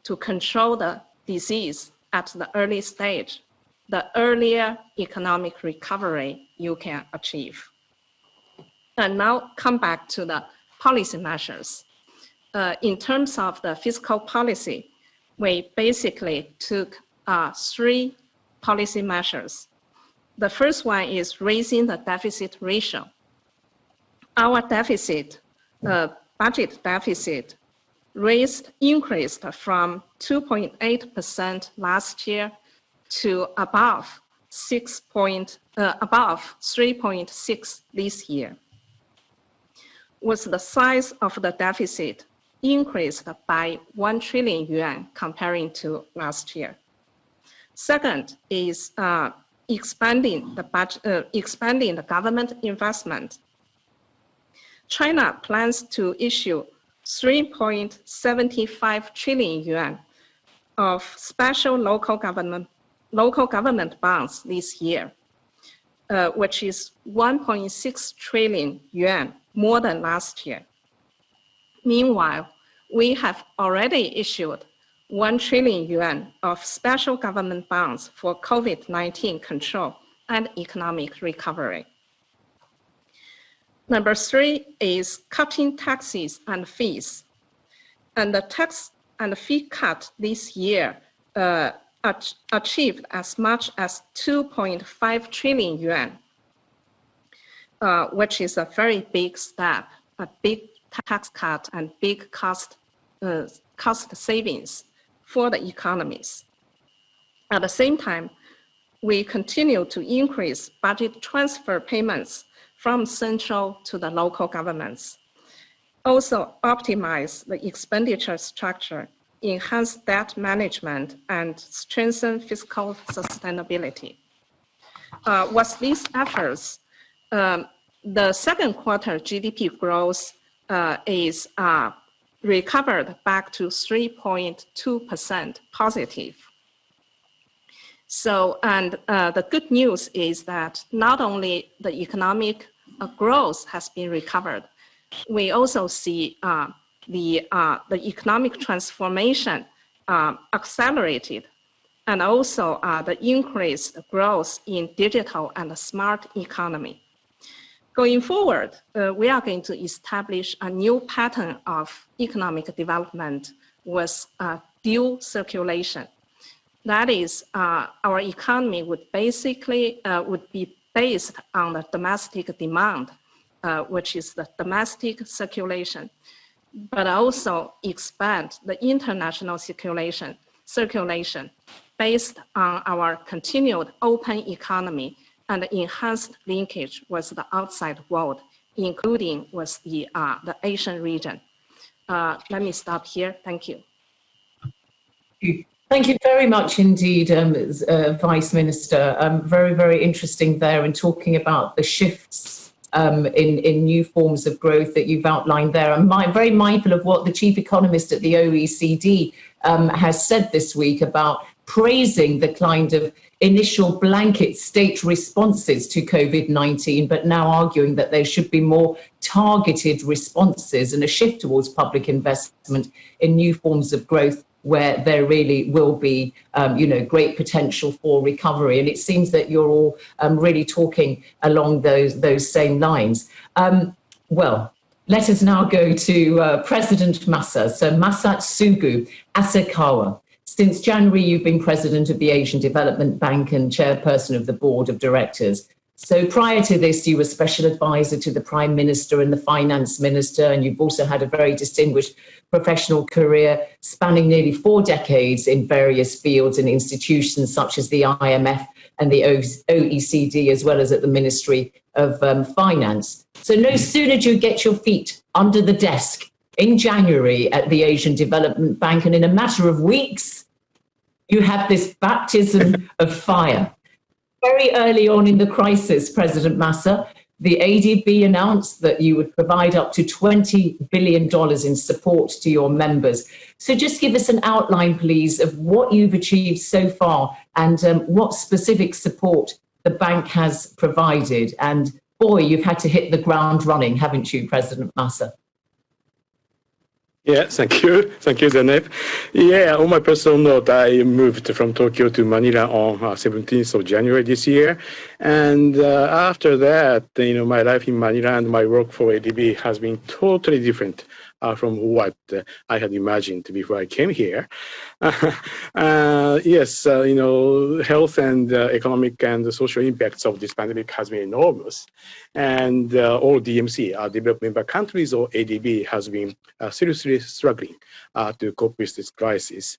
to control the disease at the early stage, the earlier economic recovery you can achieve. And now come back to the policy measures. In terms of the fiscal policy, we basically took 3 policy measures. The first one is raising the deficit ratio. Our deficit, budget deficit, increased from 2.8% last year to above 3.6 this year. With the size of the deficit increased by 1 trillion yuan comparing to last year. Second is expanding the government investment. China plans to issue 3.75 trillion yuan of special local government bonds this year, which is 1.6 trillion yuan more than last year. Meanwhile, we have already issued 1 trillion yuan of special government bonds for COVID-19 control and economic recovery. Number 3 is cutting taxes and fees. And the tax and fee cut this year achieved as much as 2.5 trillion yuan, which is a very big step, a big tax cut and big cost savings for the economies. At the same time, we continue to increase budget transfer payments from central to the local governments. Also optimize the expenditure structure, enhance debt management, and strengthen fiscal sustainability. With these efforts, the second quarter GDP growth is recovered back to 3.2% positive. So, and the good news is that not only the economic growth has been recovered, we also see the economic transformation accelerated, and also the increased growth in digital and smart economy. Going forward, we are going to establish a new pattern of economic development with dual circulation. That is, our economy would basically be based on the domestic demand, which is the domestic circulation, but also expand the international circulation based on our continued open economy and enhanced linkage with the outside world, including with the Asian region. Let me stop here. Thank you. Thank you very much indeed, Vice Minister. Very, very interesting there in talking about the shifts in new forms of growth that you've outlined there. I'm very mindful of what the chief economist at the OECD has said this week about praising the kind of initial blanket state responses to COVID-19, but now arguing that there should be more targeted responses and a shift towards public investment in new forms of growth where there really will be, great potential for recovery. And it seems that you're all really talking along those same lines. Well, let us now go to President Masa. So Masatsugu Asakawa. Since January, you've been president of the Asian Development Bank and chairperson of the board of directors. So prior to this, you were special advisor to the Prime Minister and the Finance Minister, and you've also had a very distinguished professional career spanning nearly 4 decades in various fields and institutions such as the IMF and the OECD, as well as at the Ministry of Finance. So no sooner do you get your feet under the desk in January at the Asian Development Bank, and in a matter of weeks, you have this baptism of fire. Very early on in the crisis, President Masa, the ADB announced that you would provide up to $20 billion in support to your members. So just give us an outline, please, of what you've achieved so far and what specific support the bank has provided. And boy, you've had to hit the ground running, haven't you, President Masa? Yeah, thank you, Zeynep. Yeah, on my personal note, I moved from Tokyo to Manila on 17th of January this year. And after that, my life in Manila and my work for ADB has been totally different from what I had imagined before I came here. Yes, health and economic and social impacts of this pandemic has been enormous. And all DMC, developed member countries or ADB, has been seriously struggling to cope with this crisis.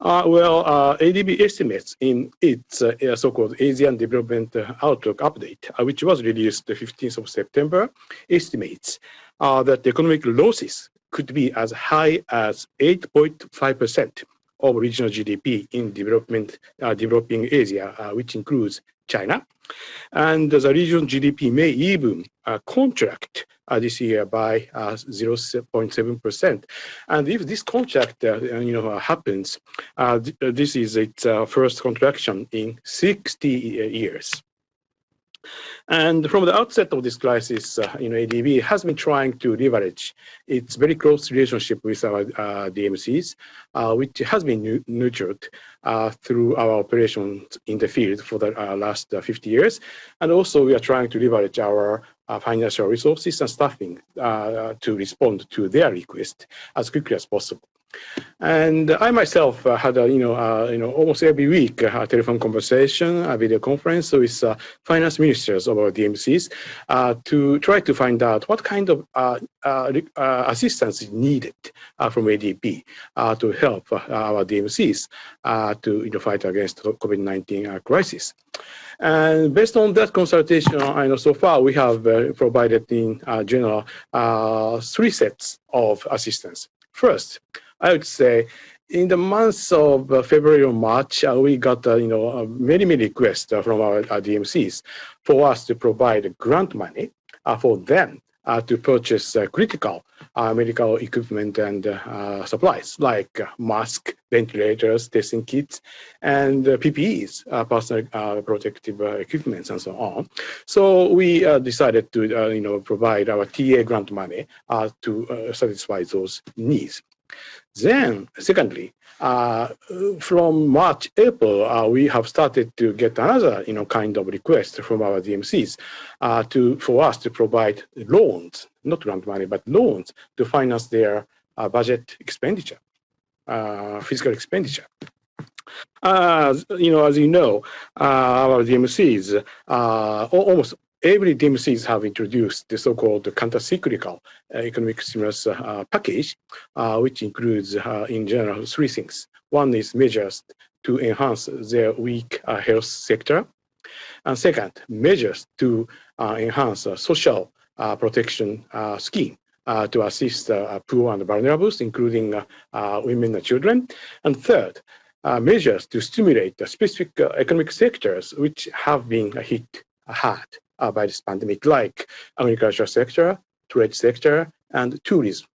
ADB estimates in its so-called Asian Development Outlook update, which was released the 15th of September, estimates that the economic losses could be as high as 8.5% of regional GDP in developing Asia, which includes China. And the region GDP may even contract this year by 0.7%. And if this contract happens, this is its first contraction in 60 years. And from the outset of this crisis, ADB has been trying to leverage its very close relationship with our DMCs, which has been nurtured through our operations in the field for the last 50 years. And also we are trying to leverage our financial resources and staffing to respond to their request as quickly as possible. And I myself had almost every week a telephone conversation, a video conference with finance ministers of our DMCs to try to find out what kind of assistance is needed from ADB to help our DMCs to fight against the COVID-19 crisis. And based on that consultation, so far we have provided in general 3 sets of assistance. First, I would say in the months of February or March, we got many requests from our DMCs for us to provide grant money for them to purchase critical medical equipment and supplies like masks, ventilators, testing kits, and PPEs, personal protective equipment, and so on. So we decided to provide our TA grant money to satisfy those needs. Then, secondly, from March, April, we have started to get another, kind of request from our DMCs for us to provide loans, not grant money, but loans to finance their budget expenditure, fiscal expenditure. As you know, our DMCs, almost every DMCs have introduced the so-called counter-cyclical economic stimulus package, which includes, in general, three things. One is measures to enhance their weak health sector. And second, measures to enhance social protection scheme to assist poor and vulnerables, including women and children. And third, measures to stimulate the specific economic sectors which have been hit hard by this pandemic, like agriculture sector, trade sector, and tourism,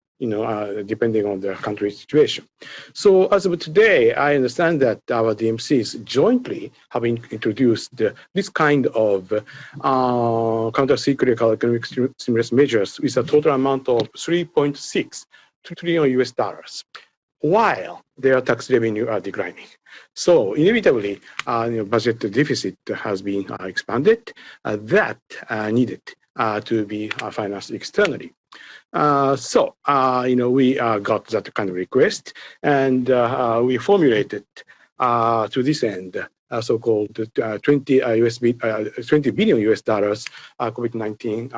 depending on the country's situation. So as of today, I understand that our DMCs jointly have introduced this kind of counter-cyclical economic stimulus measures with a total amount of $3.6 trillion US, while their tax revenue are declining. So inevitably, budget deficit has been expanded. That needed to be financed externally. So we got that kind of request, and we formulated to this end so-called 20 billion US dollars COVID-19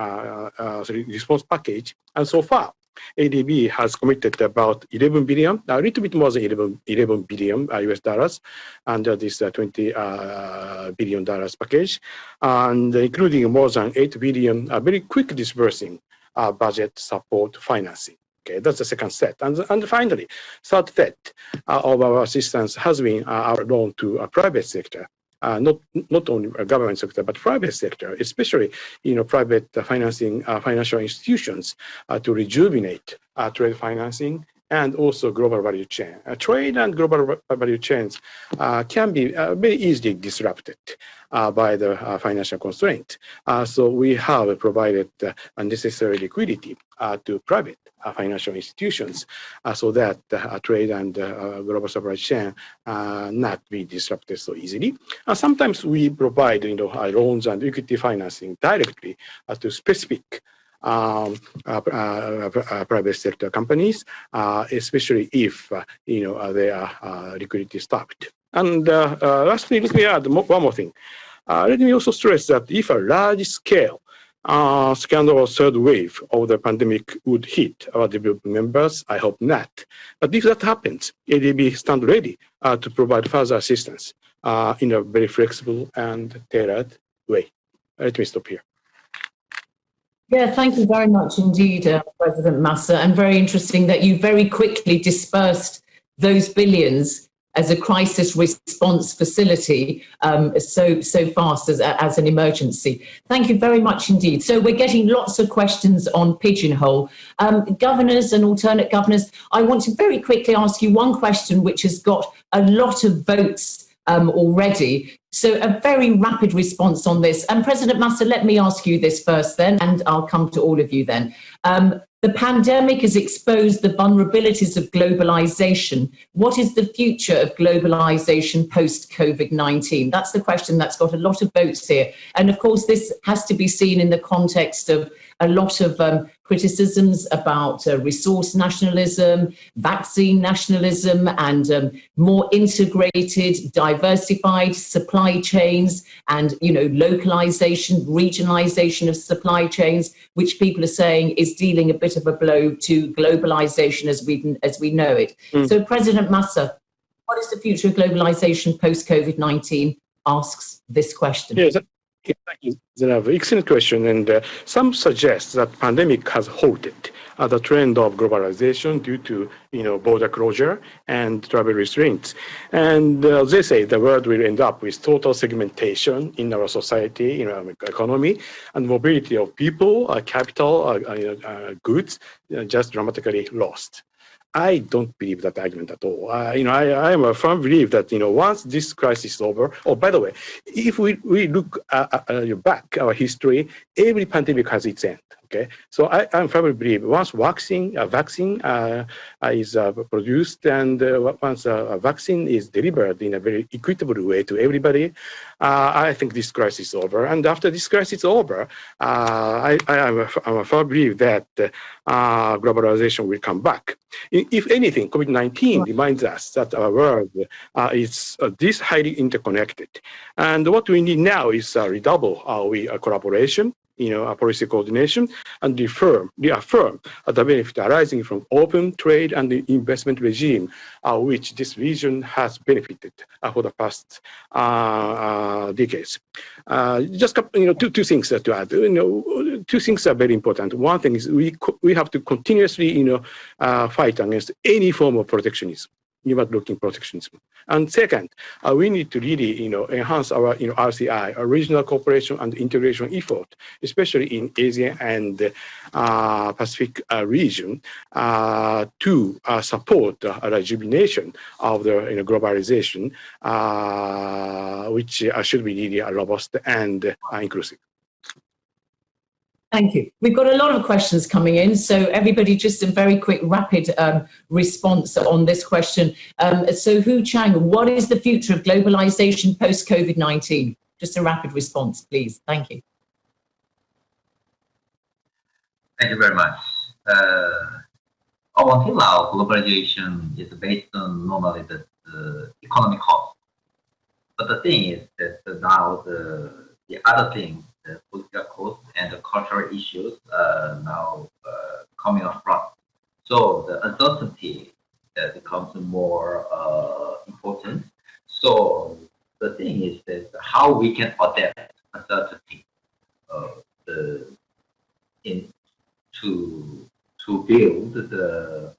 response package, and so far, ADB has committed about 11 billion, a little bit more than 11 billion US dollars under this $20 billion package, and including more than 8 billion very quick disbursing budget support financing. Okay, that's the second set. And finally, third set of our assistance has been our loan to a private sector. Not only a government sector, but private sector, especially private financing financial institutions to rejuvenate trade financing and also global value chain. Trade and global value chains can be very easily disrupted by the financial constraint. So we have provided unnecessary liquidity to private financial institutions so that trade and global supply chain not be disrupted so easily. Sometimes we provide loans and equity financing directly to specific private sector companies, especially if they are liquidity stopped. And lastly, let me add one more thing. Let me also stress that if a large-scale second or third wave of the pandemic would hit our developing members, I hope not. But if that happens, ADB stands ready to provide further assistance in a very flexible and tailored way. Let me stop here. Yeah, thank you very much indeed, President Massa, and very interesting that you very quickly dispersed those billions as a crisis response facility so fast as an emergency. Thank you very much indeed. So we're getting lots of questions on Pigeonhole. Governors and alternate governors, I want to very quickly ask you one question which has got a lot of votes already. So a very rapid response on this. And President Massa, let me ask you this first then, and I'll come to all of you then. The pandemic has exposed the vulnerabilities of globalization. What is the future of globalization post-COVID-19? That's the question that's got a lot of votes here. And of course, this has to be seen in the context of a lot of criticisms about resource nationalism, vaccine nationalism, and more integrated, diversified supply chains, and localization, regionalization of supply chains, which people are saying is dealing a bit of a blow to globalization as we know it. So President Massa, what is the future of globalization post-COVID-19? Asks this question. Yes. Thank you, Zainab. Excellent question. And some suggest that pandemic has halted the trend of globalization due to border closure and travel restraints. And they say the world will end up with total segmentation in our society, in our economy, and mobility of people, capital, goods just dramatically lost. I don't believe that argument at all. I am a firm believer that once this crisis is over. Oh, by the way, if we look back our history, every pandemic has its end. Okay, so I firmly believe once vaccine is produced and once a vaccine is delivered in a very equitable way to everybody, I think this crisis is over. And after this crisis is over, I firmly believe that globalization will come back. If anything, COVID-19 reminds us that our world is this highly interconnected. And what we need now is redouble our collaboration, policy coordination, and reaffirm the benefit arising from open trade and the investment regime, which this region has benefited for the past decades. Just two things to add. Two things are very important. One thing is we have to continuously fight against any form of protectionism, inward-looking protectionism. And second, we need to really enhance our RCI, our regional cooperation and integration effort, especially in Asia and Pacific region, to support a rejuvenation of the globalization, which should be really robust and inclusive. Thank you. We've got a lot of questions coming in, so everybody just a very quick, rapid response on this question. So Hu Chang, what is the future of globalization post-COVID-19? Just a rapid response, please. Thank you. Thank you very much. Until now, globalization is based on normally the economic cost. But the thing is that now the other things, the political cost and the cultural issues now coming up front. So the uncertainty becomes more important. So the thing is that how we can adapt uncertainty to build the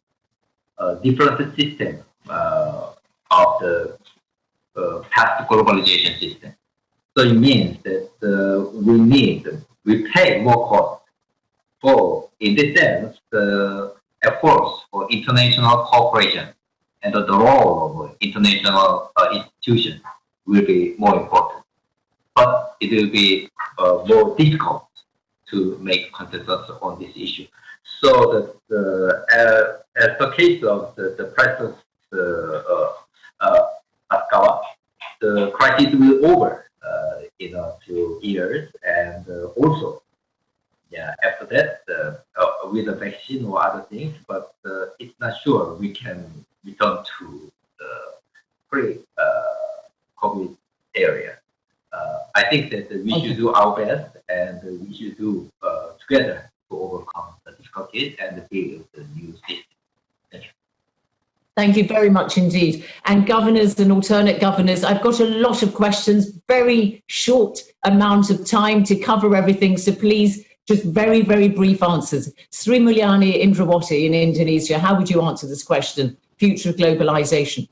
different system of the past globalization system. So it means that we pay more cost for, in this sense, the efforts for international cooperation and the role of international institutions will be more important. But it will be more difficult to make consensus on this issue. So that as the case of the President Askawa, the crisis will over. 2 years, and also, after that, with the vaccine or other things, but it's not sure we can return to the pre-COVID area. I think that we should do our best, and we should do together to overcome the difficulties and build the new system. Thank you. Thank you very much indeed. And governors and alternate governors, I've got a lot of questions, very short amount of time to cover everything. So please, just very, very brief answers. Sri Mulyani Indrawati in Indonesia, how would you answer this question? Future of globalization.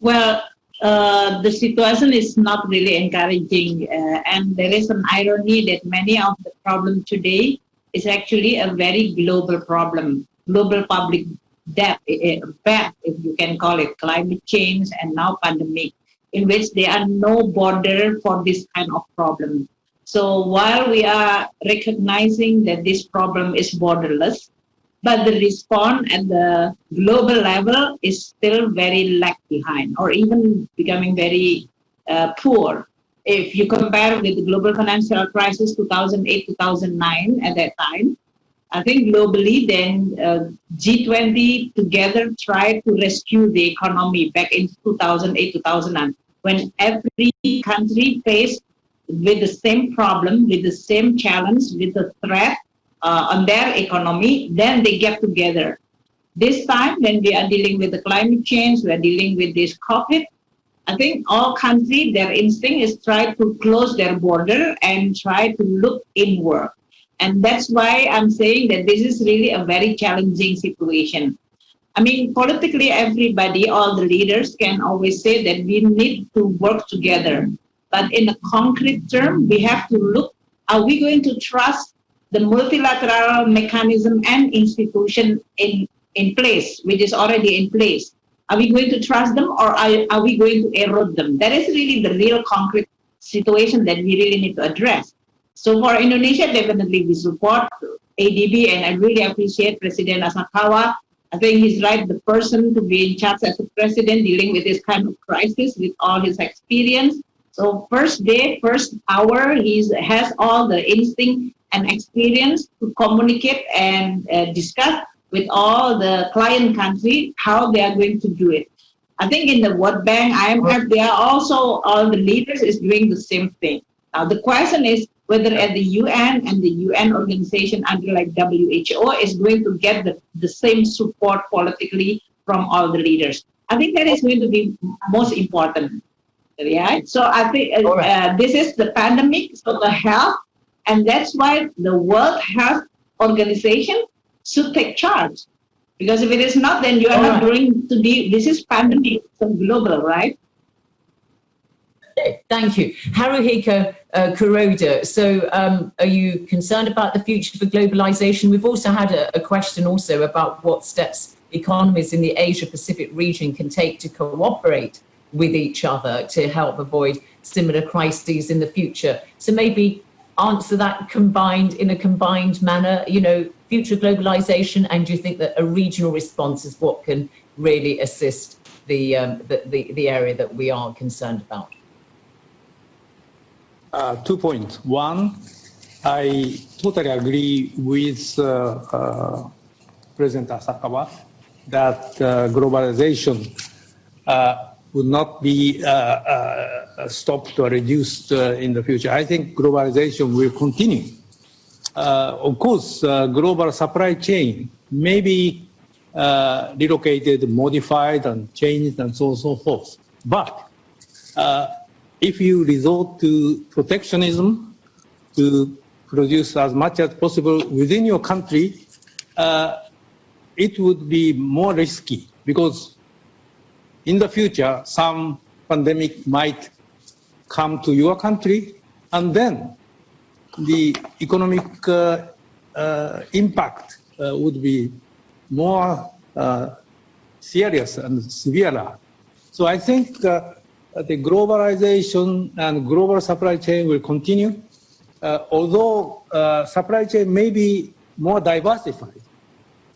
Well, the situation is not really encouraging. And there is an irony that many of the problems today is actually a very global problem. Global public debt, if you can call it, climate change, and now pandemic, in which there are no border for this kind of problem. So while we are recognizing that this problem is borderless, but the response at the global level is still very lag behind, or even becoming very poor. If you compare with the global financial crisis 2008-2009 at that time, I think globally then G20 together tried to rescue the economy back in 2008-2009, when every country faced with the same problem, with the same challenge, with the threat on their economy, then they get together. This time, when we are dealing with the climate change, we are dealing with this COVID, I think all countries, their instinct is try to close their border and try to look inward. And that's why I'm saying that this is really a very challenging situation. I mean, politically, everybody, all the leaders can always say that we need to work together. But in a concrete term, we have to look, are we going to trust the multilateral mechanism and institution in place, which is already in place? Are we going to trust them, or are we going to erode them? That is really the real concrete situation that we really need to address. So for Indonesia, definitely we support ADB, and I really appreciate President Asakawa. I think he's right, the person to be in charge as a president dealing with this kind of crisis with all his experience. So first day, first hour, he has all the instinct and experience to communicate and discuss with all the client country how they are going to do it. I think in the World Bank, IMF, they are also, all the leaders is doing the same thing. Now the question is whether at the UN and the UN organization under like WHO is going to get the same support politically from all the leaders. I think that is going to be most important. Yeah. So I think this is the pandemic, so the health, and that's why the World Health Organization should take charge. Because if it is not, then you are not going to be, this is pandemic, so global, right? Thank you. Haruhiko Kuroda, so are you concerned about the future for globalization? We've also had a question also about what steps economies in the Asia-Pacific region can take to cooperate with each other to help avoid similar crises in the future. So maybe answer that in a combined manner, you know, future globalization, and do you think that a regional response is what can really assist the area that we are concerned about? 2 points. One, I totally agree with President Asakawa that globalization would not be stopped or reduced in the future. I think globalization will continue. Of course, global supply chain may be relocated, modified, and changed, and so on and so forth. But if you resort to protectionism to produce as much as possible within your country, it would be more risky, because in the future, some pandemic might come to your country, and then the economic impact would be more serious and severe. So I think the globalization and global supply chain will continue, although supply chain may be more diversified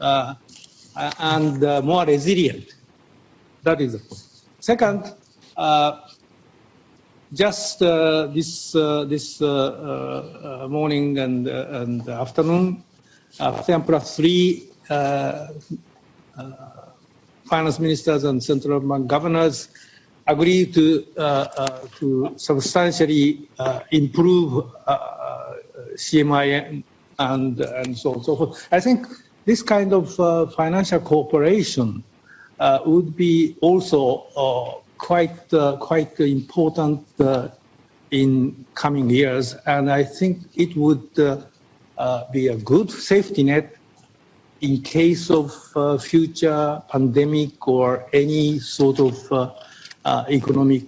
and more resilient. That is the point. Second, just this morning and afternoon, ASEAN Plus 3 finance ministers and central bank governors agreed to substantially improve CMI and so on and so forth. I think this kind of financial cooperation would be also quite important in coming years, and I think it would be a good safety net in case of future pandemic or any sort of economic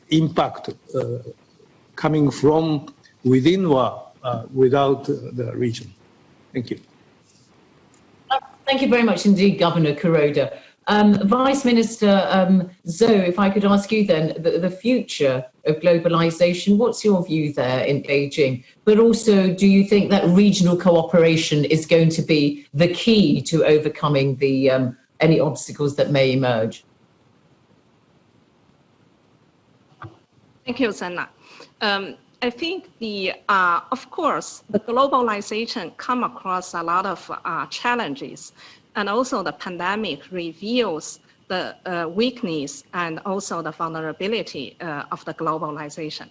impact coming from within or without the region. Thank you. Thank you very much indeed, Governor Kuroda. Vice Minister Zoe, if I could ask you then, the future of globalization, what's your view there in Beijing? But also, do you think that regional cooperation is going to be the key to overcoming the any obstacles that may emerge? Thank you, Zena. I think of course, the globalization come across a lot of challenges, and also the pandemic reveals the weakness and also the vulnerability of the globalization.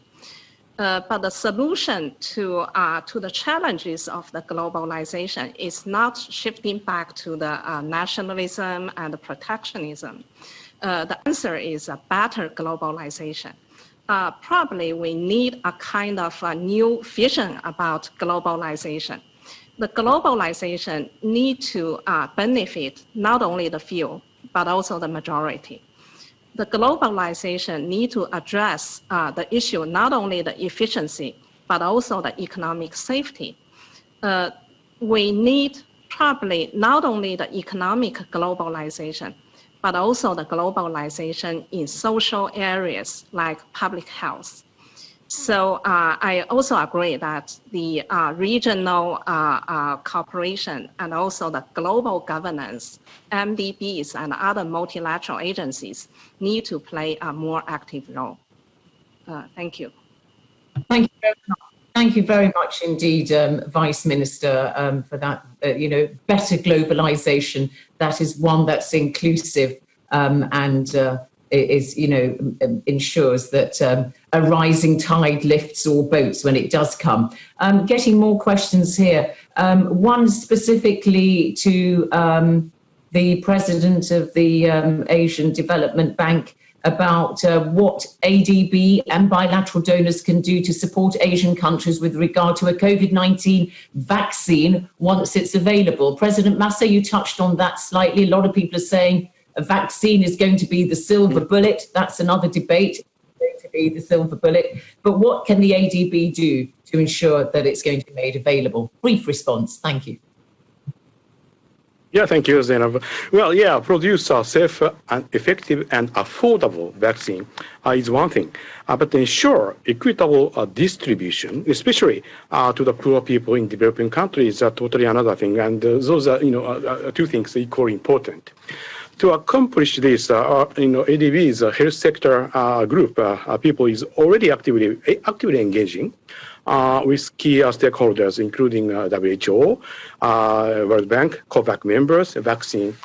But the solution to the challenges of the globalization is not shifting back to the nationalism and the protectionism. The answer is a better globalization. Probably we need a kind of a new vision about globalization. The globalization need to benefit not only the few, but also the majority. The globalization need to address the issue, not only the efficiency, but also the economic safety. We need probably not only the economic globalization, but also the globalization in social areas like public health. So I also agree that the regional cooperation and also the global governance, MDBs and other multilateral agencies need to play a more active role. Thank you. Thank you very much. Thank you very much indeed, Vice Minister, for that, better globalization. That is one that's inclusive and is, ensures that a rising tide lifts all boats when it does come. Getting more questions here. One specifically to the President of the Asian Development Bank, about what ADB and bilateral donors can do to support Asian countries with regard to a COVID-19 vaccine once it's available. President Massa, you touched on that slightly. A lot of people are saying a vaccine is going to be the silver bullet. That's another debate. It's going to be the silver bullet. But what can the ADB do to ensure that it's going to be made available? Brief response. Thank you. Yeah, thank you, Zainab. Well, yeah, produce a safe and effective and affordable vaccine is one thing, but ensure equitable distribution, especially to the poor people in developing countries, are totally another thing. And those are, two things equally important. To accomplish this, ADB's health sector group people is already actively engaging with key stakeholders, including WHO, World Bank, COVAX members, vaccine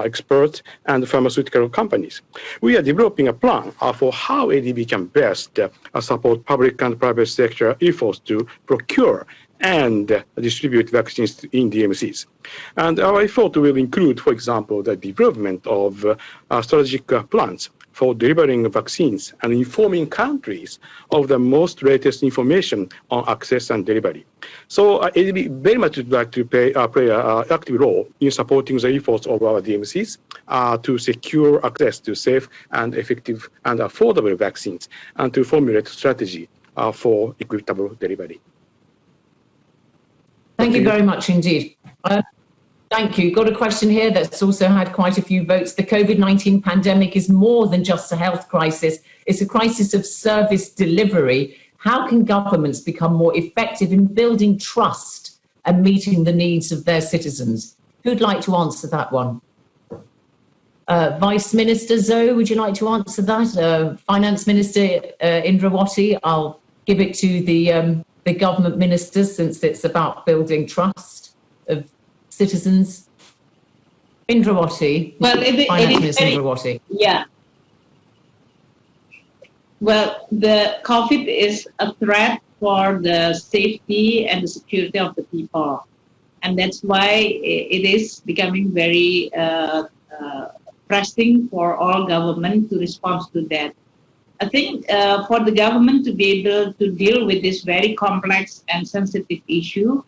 experts, and pharmaceutical companies. We are developing a plan for how ADB can best support public and private sector efforts to procure and distribute vaccines in DMCs. And our effort will include, for example, the development of strategic plans for delivering vaccines and informing countries of the most latest information on access and delivery. So ADB very much would like to play an active role in supporting the efforts of our DMCs to secure access to safe and effective and affordable vaccines and to formulate strategy for equitable delivery. Thank you very much indeed. Thank you. Got a question here that's also had quite a few votes. The COVID-19 pandemic is more than just a health crisis. It's a crisis of service delivery. How can governments become more effective in building trust and meeting the needs of their citizens? Who'd like to answer that one? Vice Minister Zoe, would you like to answer that? Finance Minister Indrawati, I'll give it to the government ministers since it's about building trust of citizens. Indrawati, well, Finance Minister Indrawati. Yeah. Well, the COVID is a threat for the safety and the security of the people. And that's why it is becoming very pressing for all government to respond to that. I think for the government to be able to deal with this very complex and sensitive issue,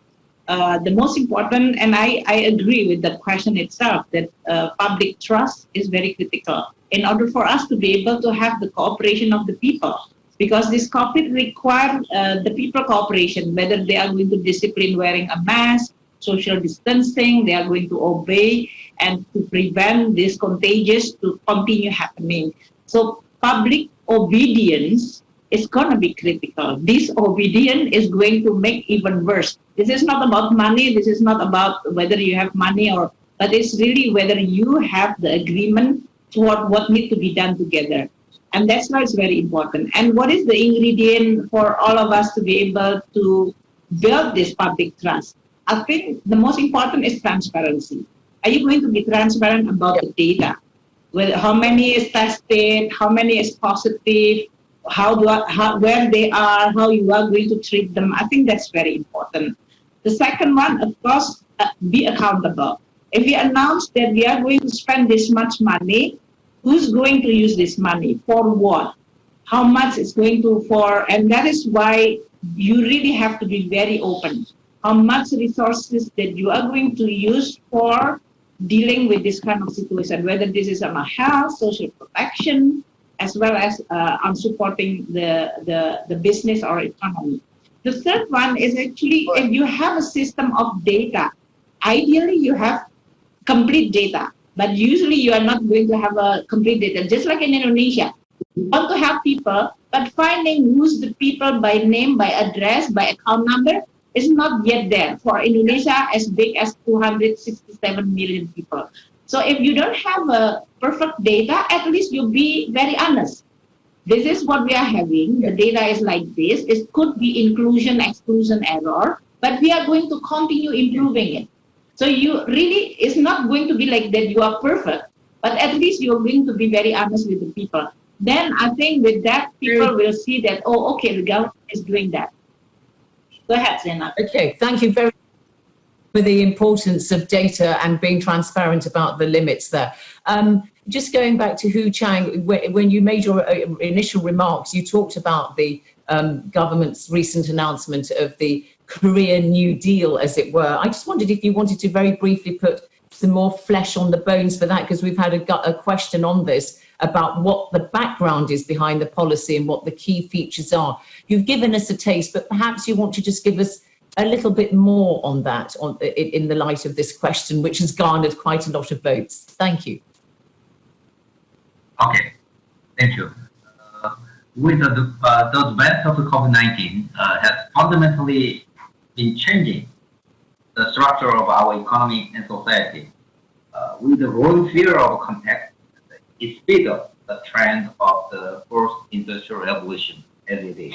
the most important, and I agree with the question itself, that public trust is very critical in order for us to be able to have the cooperation of the people. Because this COVID requires the people cooperation, whether they are going to discipline wearing a mask, social distancing, they are going to obey, and to prevent this contagious to continue happening. So public obedience is going to be critical. Disobedience is going to make even worse. This is not about money. This is not about whether you have money or, but it's really whether you have the agreement toward what needs to be done together. And that's why it's very important. And what is the ingredient for all of us to be able to build this public trust? I think the most important is transparency. Are you going to be transparent about the data? Well, how many is tested, how many is positive, where they are, how you are going to treat them? I think that's very important. The second one, of course, be accountable. If we announce that we are going to spend this much money, who's going to use this money? For what? How much is going to for? And that is why you really have to be very open. How much resources that you are going to use for dealing with this kind of situation, whether this is on health, social protection, as well as on supporting the business or economy. The third one is actually if you have a system of data, ideally you have complete data, but usually you are not going to have a complete data. Just like in Indonesia, you want to help people, but finding who's the people by name, by address, by account number is not yet there for Indonesia as big as 267 million people. So if you don't have a perfect data, at least you be very honest. This is what we are having. The data is like this. It could be inclusion, exclusion error, but we are going to continue improving it. So you really, it's not going to be like that you are perfect, but at least you're going to be very honest with the people. Then I think with that, people will see that, oh, okay, the government is doing that. Go ahead, Zainab. Okay, thank you very much for the importance of data and being transparent about the limits there. Just going back to Hu Chang, when you made your initial remarks, you talked about the government's recent announcement of the Korea New Deal, as it were. I just wondered if you wanted to very briefly put some more flesh on the bones for that, because we've had a question on this about what the background is behind the policy and what the key features are. You've given us a taste, but perhaps you want to just give us a little bit more on that in the light of this question, which has garnered quite a lot of votes. Thank you. Okay, thank you. With the advent of the COVID-19 has fundamentally been changing the structure of our economy and society. With the growing fear of contact, it speeds up the trend of the fourth industrial revolution, as it is.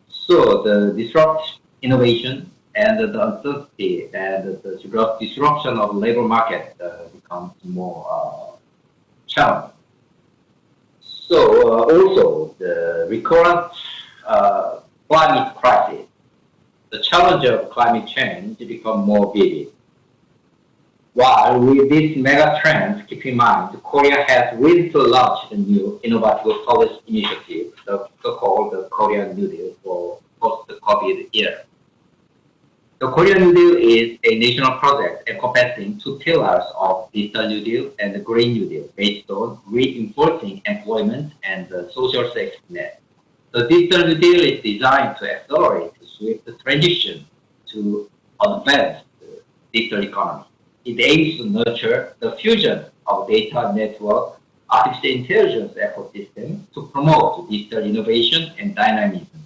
So the disrupt innovation and the uncertainty and the disruption of the labor market becomes more challenging. So also the recurrent climate crisis, the challenge of climate change become more vivid. While with these mega trends, keep in mind, Korea has recently launched a new innovative policy initiative, the so-called the Korean New Deal for post-COVID era. The Korean New Deal is a national project encompassing two pillars of Digital New Deal and the Green New Deal, based on reinforcing employment and the social safety net. The Digital New Deal is designed to accelerate the swift transition to advanced digital economy. It aims to nurture the fusion of data network, artificial intelligence ecosystem to promote digital innovation and dynamism.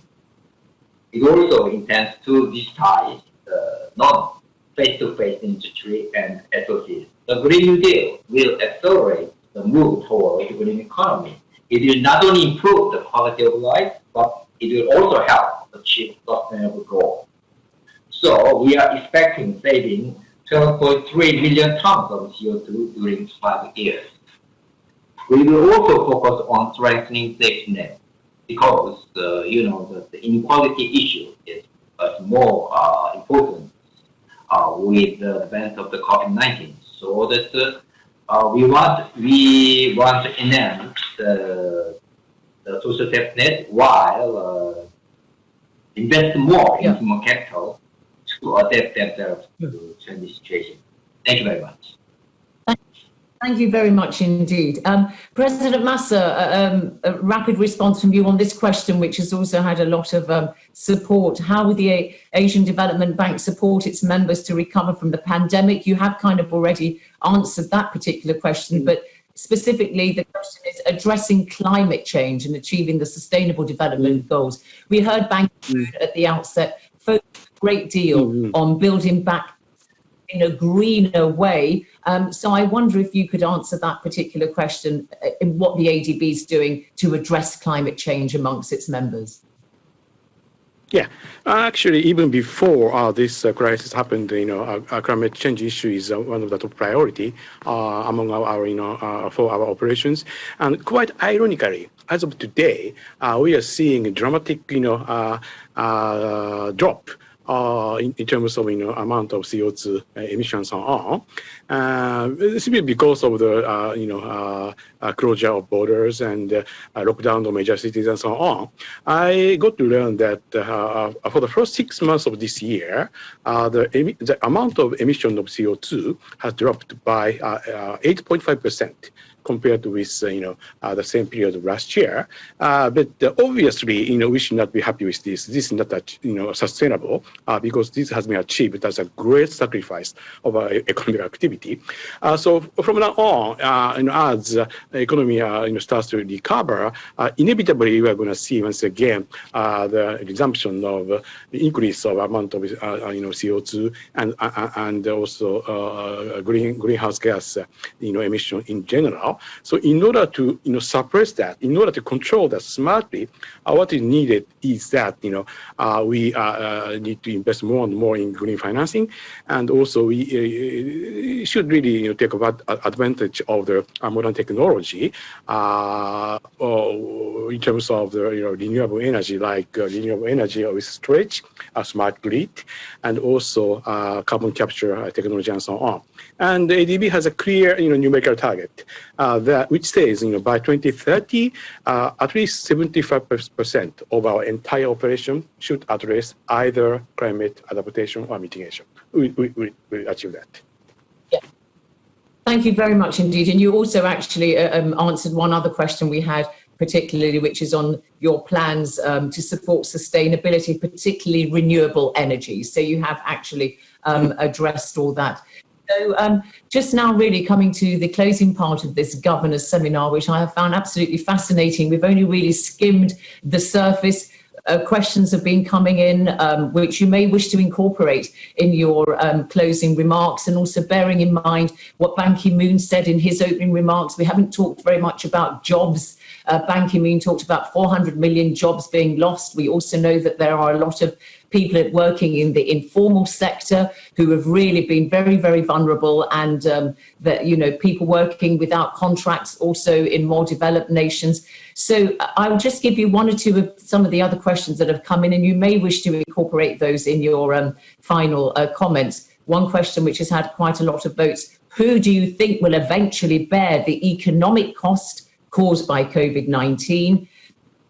It also intends to digitize the non-face-to-face industry and associates. The Green New Deal will accelerate the move toward the green economy. It will not only improve the quality of life, but it will also help achieve sustainable growth. So we are expecting saving 12.3 million tons of CO2 during 5 years. We will also focus on strengthening safety net because the inequality issue is more important with the advent of the COVID-19. So that we want to enhance the social safety net while invest more in human capital to adapt themselves to change situation. Thank you very much. Thank you very much indeed. President Massa, a rapid response from you on this question, which has also had a lot of support. How will the Asian Development Bank support its members to recover from the pandemic? You have kind of already answered that particular question, but specifically the question is addressing climate change and achieving the sustainable development goals. We heard Ban Ki-moon at the outset focus a great deal on building back in a greener way. So I wonder if you could answer that particular question in what the ADB is doing to address climate change amongst its members. Yeah, actually, even before this crisis happened, climate change issue is one of the top priority among our for our operations. And quite ironically, as of today, we are seeing a dramatic, drop in terms of amount of CO2 emissions and on. Simply because of the closure of borders and lockdown of major cities and so on. I got to learn that for the first 6 months of this year, the amount of emission of CO2 has dropped by 8.5% compared with the same period of last year. But obviously, we should not be happy with this. This is not sustainable because this has been achieved as a great sacrifice of our economic activity. So from now on, as the economy starts to recover, inevitably we are going to see once again the resumption of the increase of amount of CO2 and also greenhouse gas emission in general. So in order to suppress that, in order to control that smartly, what is needed is that we need to invest more and more in green financing, and also we should really take advantage of the modern technology in terms of the renewable energy, like renewable energy with storage, smart grid, and also carbon capture technology and so on. And the ADB has a clear numerical target which says by 2030 at least 75% of our entire operation should address either climate adaptation or mitigation. We achieve that. Yeah. Thank you very much indeed. And you also actually answered one other question we had, particularly, which is on your plans to support sustainability, particularly renewable energy. So you have actually addressed all that. So just now really coming to the closing part of this governors seminar, which I have found absolutely fascinating. We've only really skimmed the surface. Questions have been coming in, which you may wish to incorporate in your closing remarks, and also bearing in mind what Ban Ki-moon said in his opening remarks. We haven't talked very much about jobs. Ban Ki-moon talked about 400 million jobs being lost. We also know that there are a lot of people working in the informal sector who have really been very, very vulnerable, and that people working without contracts also in more developed nations. So I'll just give you one or two of some of the other questions that have come in, and you may wish to incorporate those in your final comments. One question which has had quite a lot of votes: who do you think will eventually bear the economic cost caused by COVID-19?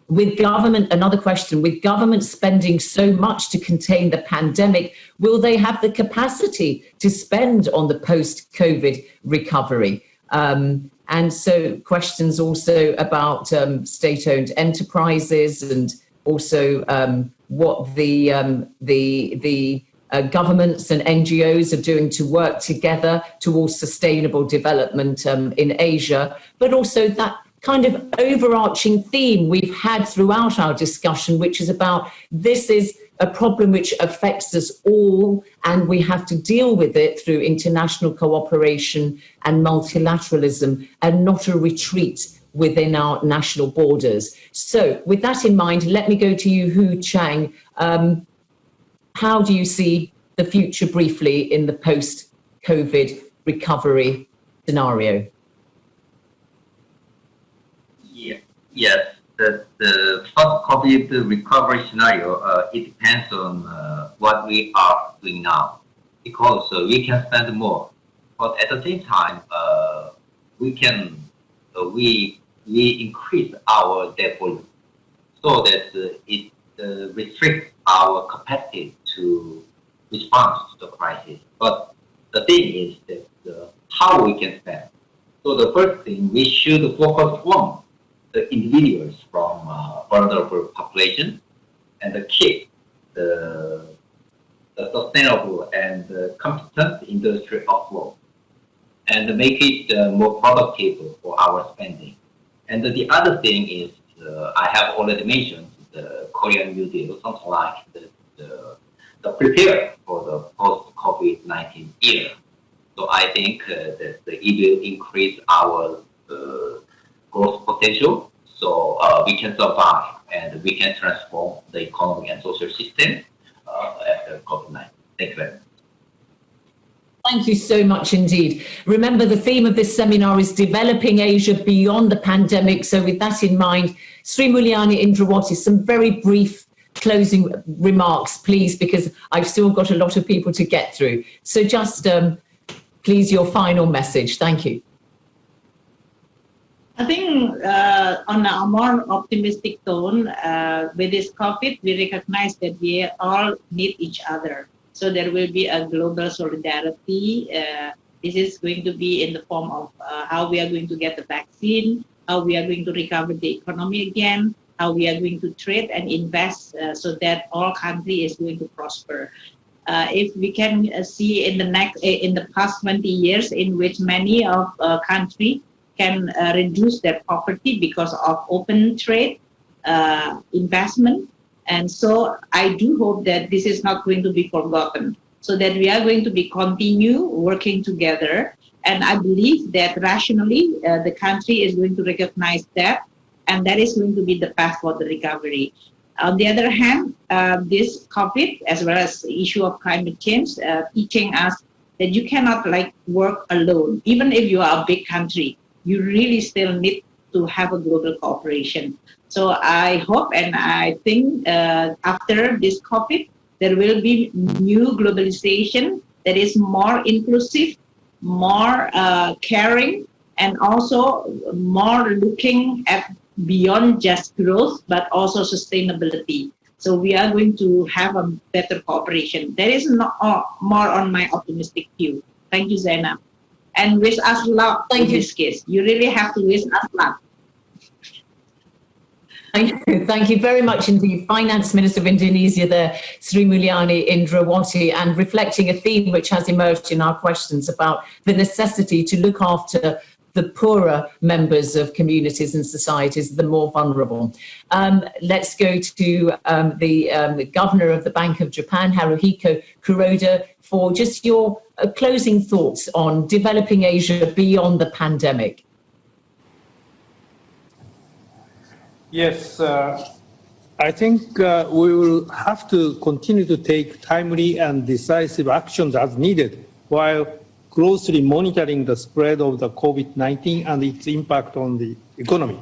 With government, another question, with government spending so much to contain the pandemic, will they have the capacity to spend on the post-COVID recovery? And so questions also about state-owned enterprises, and also what the governments and NGOs are doing to work together towards sustainable development in Asia, but also that kind of overarching theme we've had throughout our discussion, which is about this is a problem which affects us all, and we have to deal with it through international cooperation and multilateralism, and not a retreat within our national borders. So with that in mind, let me go to you, Hu Chang. How do you see the future briefly in the post-COVID recovery scenario? Yes, the post-COVID recovery scenario, it depends on what we are doing now, because we can spend more, but at the same time, we increase our debt volume so that it restricts our capacity to respond to the crisis. But the thing is that how we can spend. So the first thing, we should focus on the individuals from vulnerable population, and keep the sustainable and competent industry afloat, and make it more productive for our spending. And the other thing is, I have already mentioned the Korean New Deal, something like the prepare for the post-COVID-19 era. So I think that it will increase our growth potential, so we can survive and we can transform the economic and social system after COVID-19. Thank you very much. Thank you so much indeed. Remember, the theme of this seminar is developing Asia beyond the pandemic. So with that in mind, Sri Mulyani Indrawati, some very brief closing remarks, please, because I've still got a lot of people to get through. So just please, your final message. Thank you. I think on a more optimistic tone, with this COVID, we recognize that we all need each other. So there will be a global solidarity This is going to be in the form of how we are going to get the vaccine, how we are going to recover the economy again, how we are going to trade and invest so that all country is going to prosper. If we can see in the past 20 years in which many of countries can reduce their poverty because of open trade, investment, and so I do hope that this is not going to be forgotten, so that we are going to be continue working together. And I believe that rationally the country is going to recognize that, and that is going to be the path for the recovery. On the other hand, this COVID, as well as the issue of climate change, teaching us that you cannot work alone. Even if you are a big country, you really still need to have a global cooperation. So I hope and I think after this COVID, there will be new globalization that is more inclusive, more caring, and also more looking at beyond just growth, but also sustainability. So we are going to have a better cooperation. That is more on my optimistic view. Thank you, Zainab. And wish us luck in this case. You really have to wish us luck. Thank you very much indeed. Finance Minister of Indonesia there, Sri Mulyani Indrawati, and reflecting a theme which has emerged in our questions about the necessity to look after the poorer members of communities and societies, the more vulnerable. Let's go to the Governor of the Bank of Japan, Haruhiko Kuroda, for just your closing thoughts on developing Asia beyond the pandemic. Yes, I think we will have to continue to take timely and decisive actions as needed while closely monitoring the spread of the COVID-19 and its impact on the economy.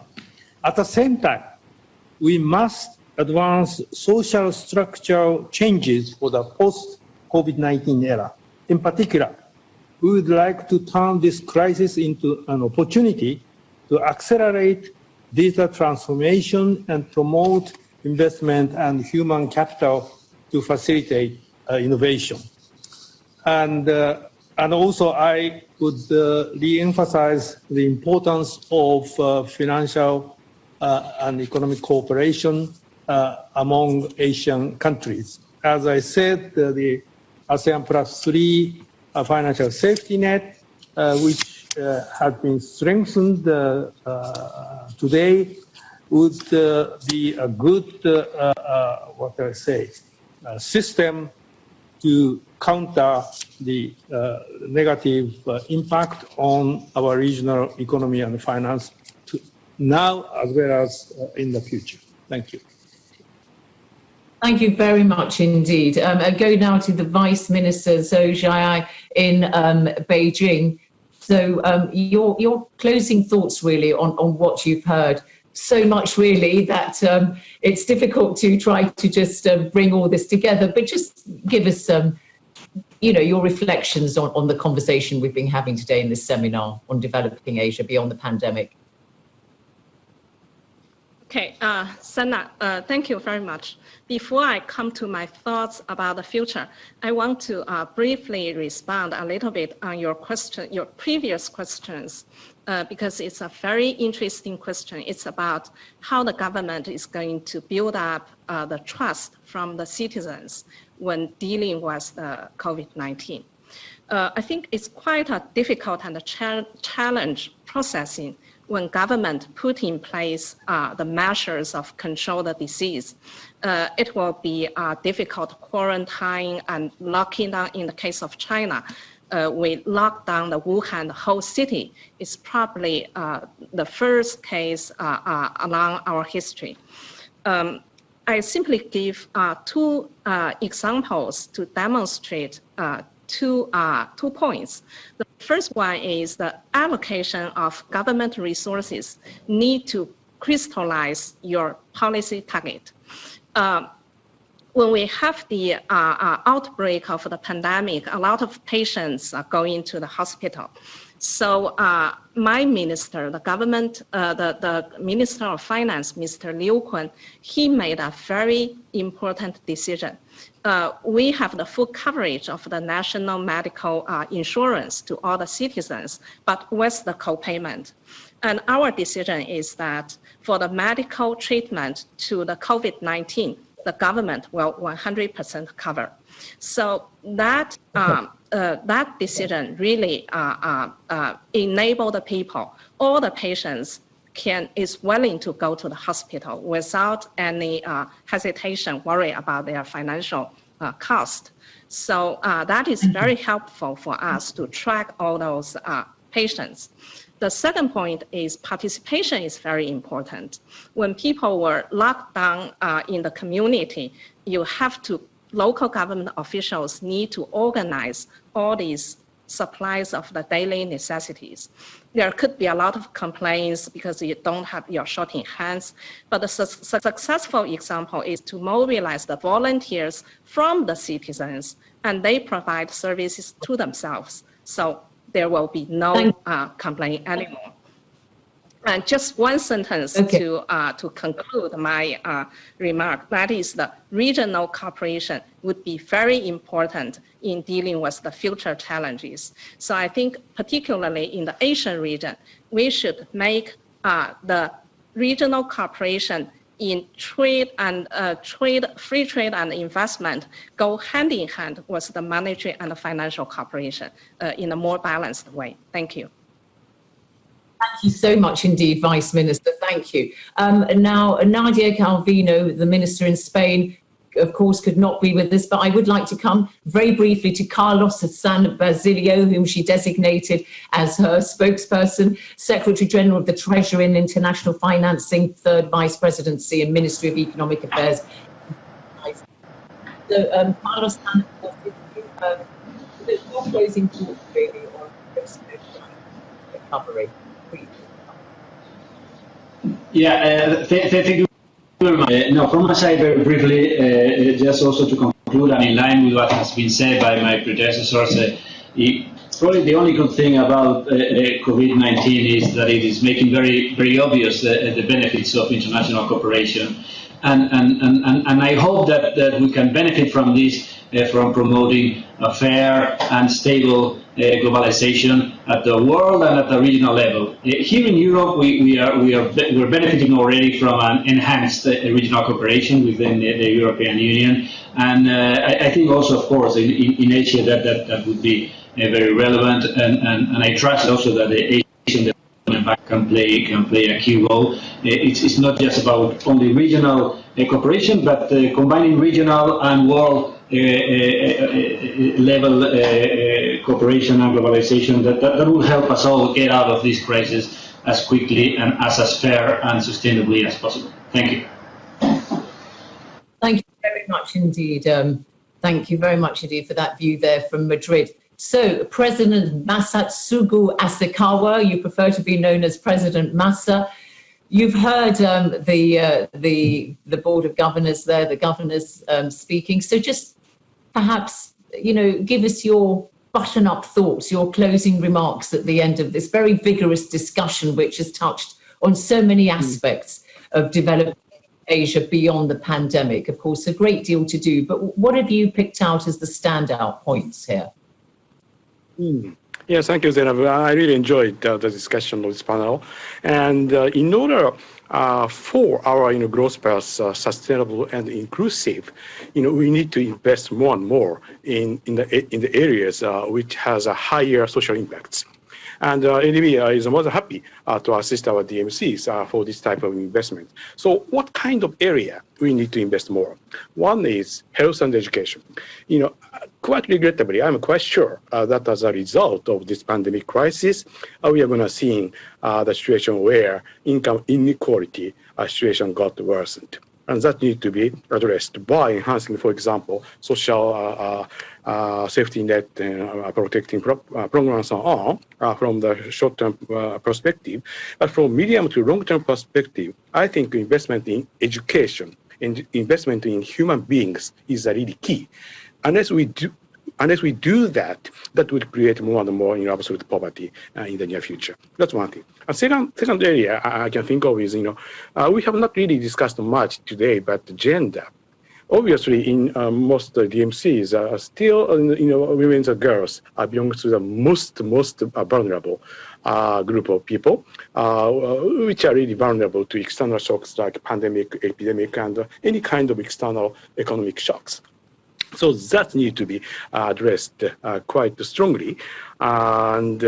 At the same time, we must advance social structural changes for the post-COVID-19 era. In particular, we would like to turn this crisis into an opportunity to accelerate digital transformation and promote investment and human capital to facilitate innovation. And also, I would re-emphasize the importance of financial and economic cooperation among Asian countries. As I said, the ASEAN +3 financial safety net, which has been strengthened today, would be a good, system to counter the negative impact on our regional economy and finance now as well as in the future. Thank you. Thank you very much indeed. I go now to the Vice Minister Zhou Zhai in Beijing. So your closing thoughts really on what you've heard. So much really that it's difficult to try to just bring all this together, but just give us your reflections on the conversation we've been having today in this seminar on developing Asia beyond the pandemic. Okay, Sana, thank you very much. Before I come to my thoughts about the future, I want to briefly respond a little bit on your previous questions, because it's a very interesting question. It's about how the government is going to build up the trust from the citizens when dealing with COVID-19. I think it's quite a difficult and a challenge processing when government put in place the measures of control the disease. It will be difficult quarantine and locking down. In the case of China, we locked down the Wuhan, the whole city. It's probably the first case along our history. I simply give two examples to demonstrate two points. The first one is the allocation of government resources need to crystallize your policy target. When we have the outbreak of the pandemic, a lot of patients are going to the hospital. So my minister, the government, the Minister of Finance, Mr. Liu Kun, he made a very important decision. we have the full coverage of the national medical insurance to all the citizens, but with the co-payment. And our decision is that for the medical treatment to the COVID-19, the government will 100% cover. So that that decision really enable the people, all the patients is willing to go to the hospital without any hesitation, worry about their financial cost. So that is very helpful for us to track all those patients. The second point is participation is very important. When people were locked down in the community, local government officials need to organize all these supplies of the daily necessities. There could be a lot of complaints because you don't have your short in hands, but the successful example is to mobilize the volunteers from the citizens, and they provide services to themselves. So there will be no complaint anymore. And just one sentence to conclude my remark, that is the regional cooperation would be very important in dealing with the future challenges. So I think particularly in the Asian region, we should make the regional cooperation in trade and free trade and investment go hand in hand with the monetary and the financial cooperation in a more balanced way. Thank you. Thank you so much indeed, Vice Minister. Thank you. Now, Nadia Calvino, the Minister in Spain, of course, could not be with us, but I would like to come very briefly to Carlos San Basilio, whom she designated as her spokesperson, Secretary General of the Treasury and International Financing, Third Vice Presidency and Ministry of Economic Affairs. So, Carlos San Basilio, your closing thoughts really on recovery. Yeah, thank you very much. No, from my side, very briefly, just also to conclude, and in line with what has been said by my predecessors, probably the only good thing about COVID-19 is that it is making very, very obvious the benefits of international cooperation. And I hope that we can benefit from this, from promoting a fair and stable globalization at the world and at the regional level. Here in Europe, we're benefiting already from an enhanced regional cooperation within the European Union, and I think also, of course, in Asia that would be very relevant, and I trust also that the Asian development bank can play a key role. It's not just about only regional cooperation, but combining regional and world level cooperation and globalization that will help us all get out of this crisis as quickly and as fair and sustainably as possible. Thank you. Thank you very much indeed. Thank you very much indeed for that view there from Madrid. So, President Masatsugu Asakawa, you prefer to be known as President Masa. You've heard the Board of Governors there, the governors speaking. So just perhaps, give us your button-up thoughts, your closing remarks at the end of this very vigorous discussion, which has touched on so many aspects of developing Asia beyond the pandemic. Of course, a great deal to do, but what have you picked out as the standout points here? Yes, thank you, Zainab. I really enjoyed the discussion of this panel. And in order for our growth path sustainable and inclusive, we need to invest more and more in the areas which has a higher social impacts. And ADB is more than happy to assist our DMCs for this type of investment. So what kind of area we need to invest more? One is health and education. Quite regrettably, I'm quite sure that as a result of this pandemic crisis, we are going to see the situation where income inequality situation got worsened. And that needs to be addressed by enhancing, for example, social safety net and protecting programs and on from the short-term perspective. But from medium to long-term perspective, I think investment in education and investment in human beings is really key. Unless we do that, that will create more and more absolute poverty in the near future. That's one thing. A second area I can think of is, we have not really discussed much today, but gender. obviously, in most DMCs, still, women and girls belong to the most vulnerable group of people, which are really vulnerable to external shocks like pandemic, epidemic, and any kind of external economic shocks. So that needs to be addressed quite strongly, and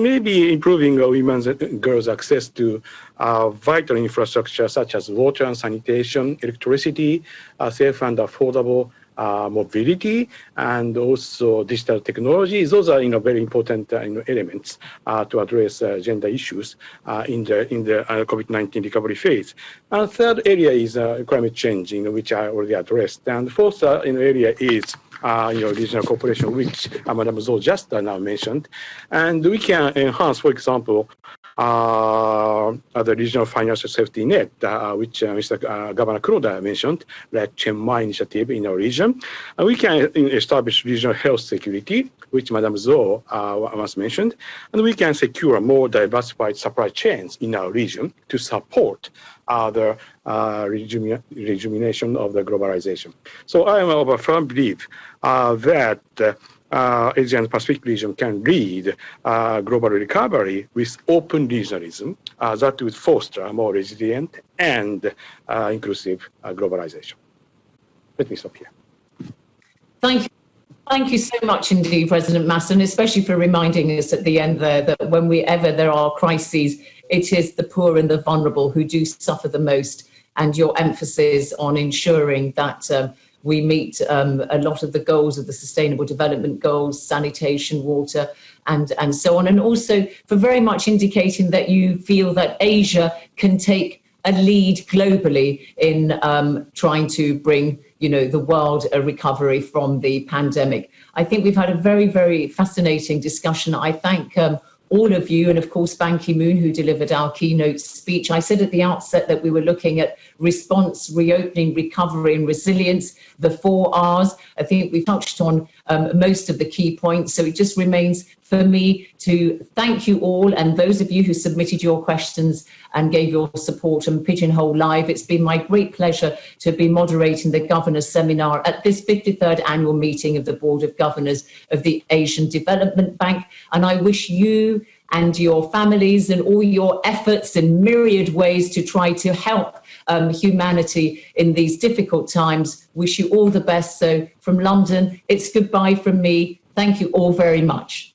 maybe improving women's and girls' access to vital infrastructure such as water and sanitation, electricity, safe and affordable mobility, and also digital technologies. Those are very important elements to address gender issues in the COVID-19 recovery phase. And third area is climate change, which I already addressed. And fourth area is regional cooperation, which Madam Zhou just now mentioned. And we can enhance, for example, the regional financial safety net, which Mr. Governor Kuroda mentioned, like Chiang Mai initiative in our region. And we can establish regional health security, which Madam Zhou was mentioned. And we can secure more diversified supply chains in our region to support the rejuvenation of the globalization. So I am of a firm belief that Asian Pacific region can lead global recovery with open regionalism that would foster a more resilient and inclusive globalization. Let me stop here. Thank you. Thank you so much indeed, President Masson, especially for reminding us at the end there that whenever there are crises, it is the poor and the vulnerable who do suffer the most, and your emphasis on ensuring that we meet a lot of the goals of the Sustainable Development Goals, sanitation, water, and so on. And also for very much indicating that you feel that Asia can take a lead globally in trying to bring the world a recovery from the pandemic. I think we've had a very, very fascinating discussion. I thank all of you, and of course Ban Ki-moon, who delivered our keynote speech. I said at the outset that we were looking at response, reopening, recovery and resilience, the 4 Rs. I think we touched on most of the key points, so it just remains for me to thank you all, and those of you who submitted your questions and gave your support on Pigeonhole Live. It's been my great pleasure to be moderating the Governors Seminar at this 53rd annual meeting of the Board of Governors of the Asian Development Bank. And I wish you and your families and all your efforts in myriad ways to try to help humanity in these difficult times. Wish you all the best. So from London, it's goodbye from me. Thank you all very much.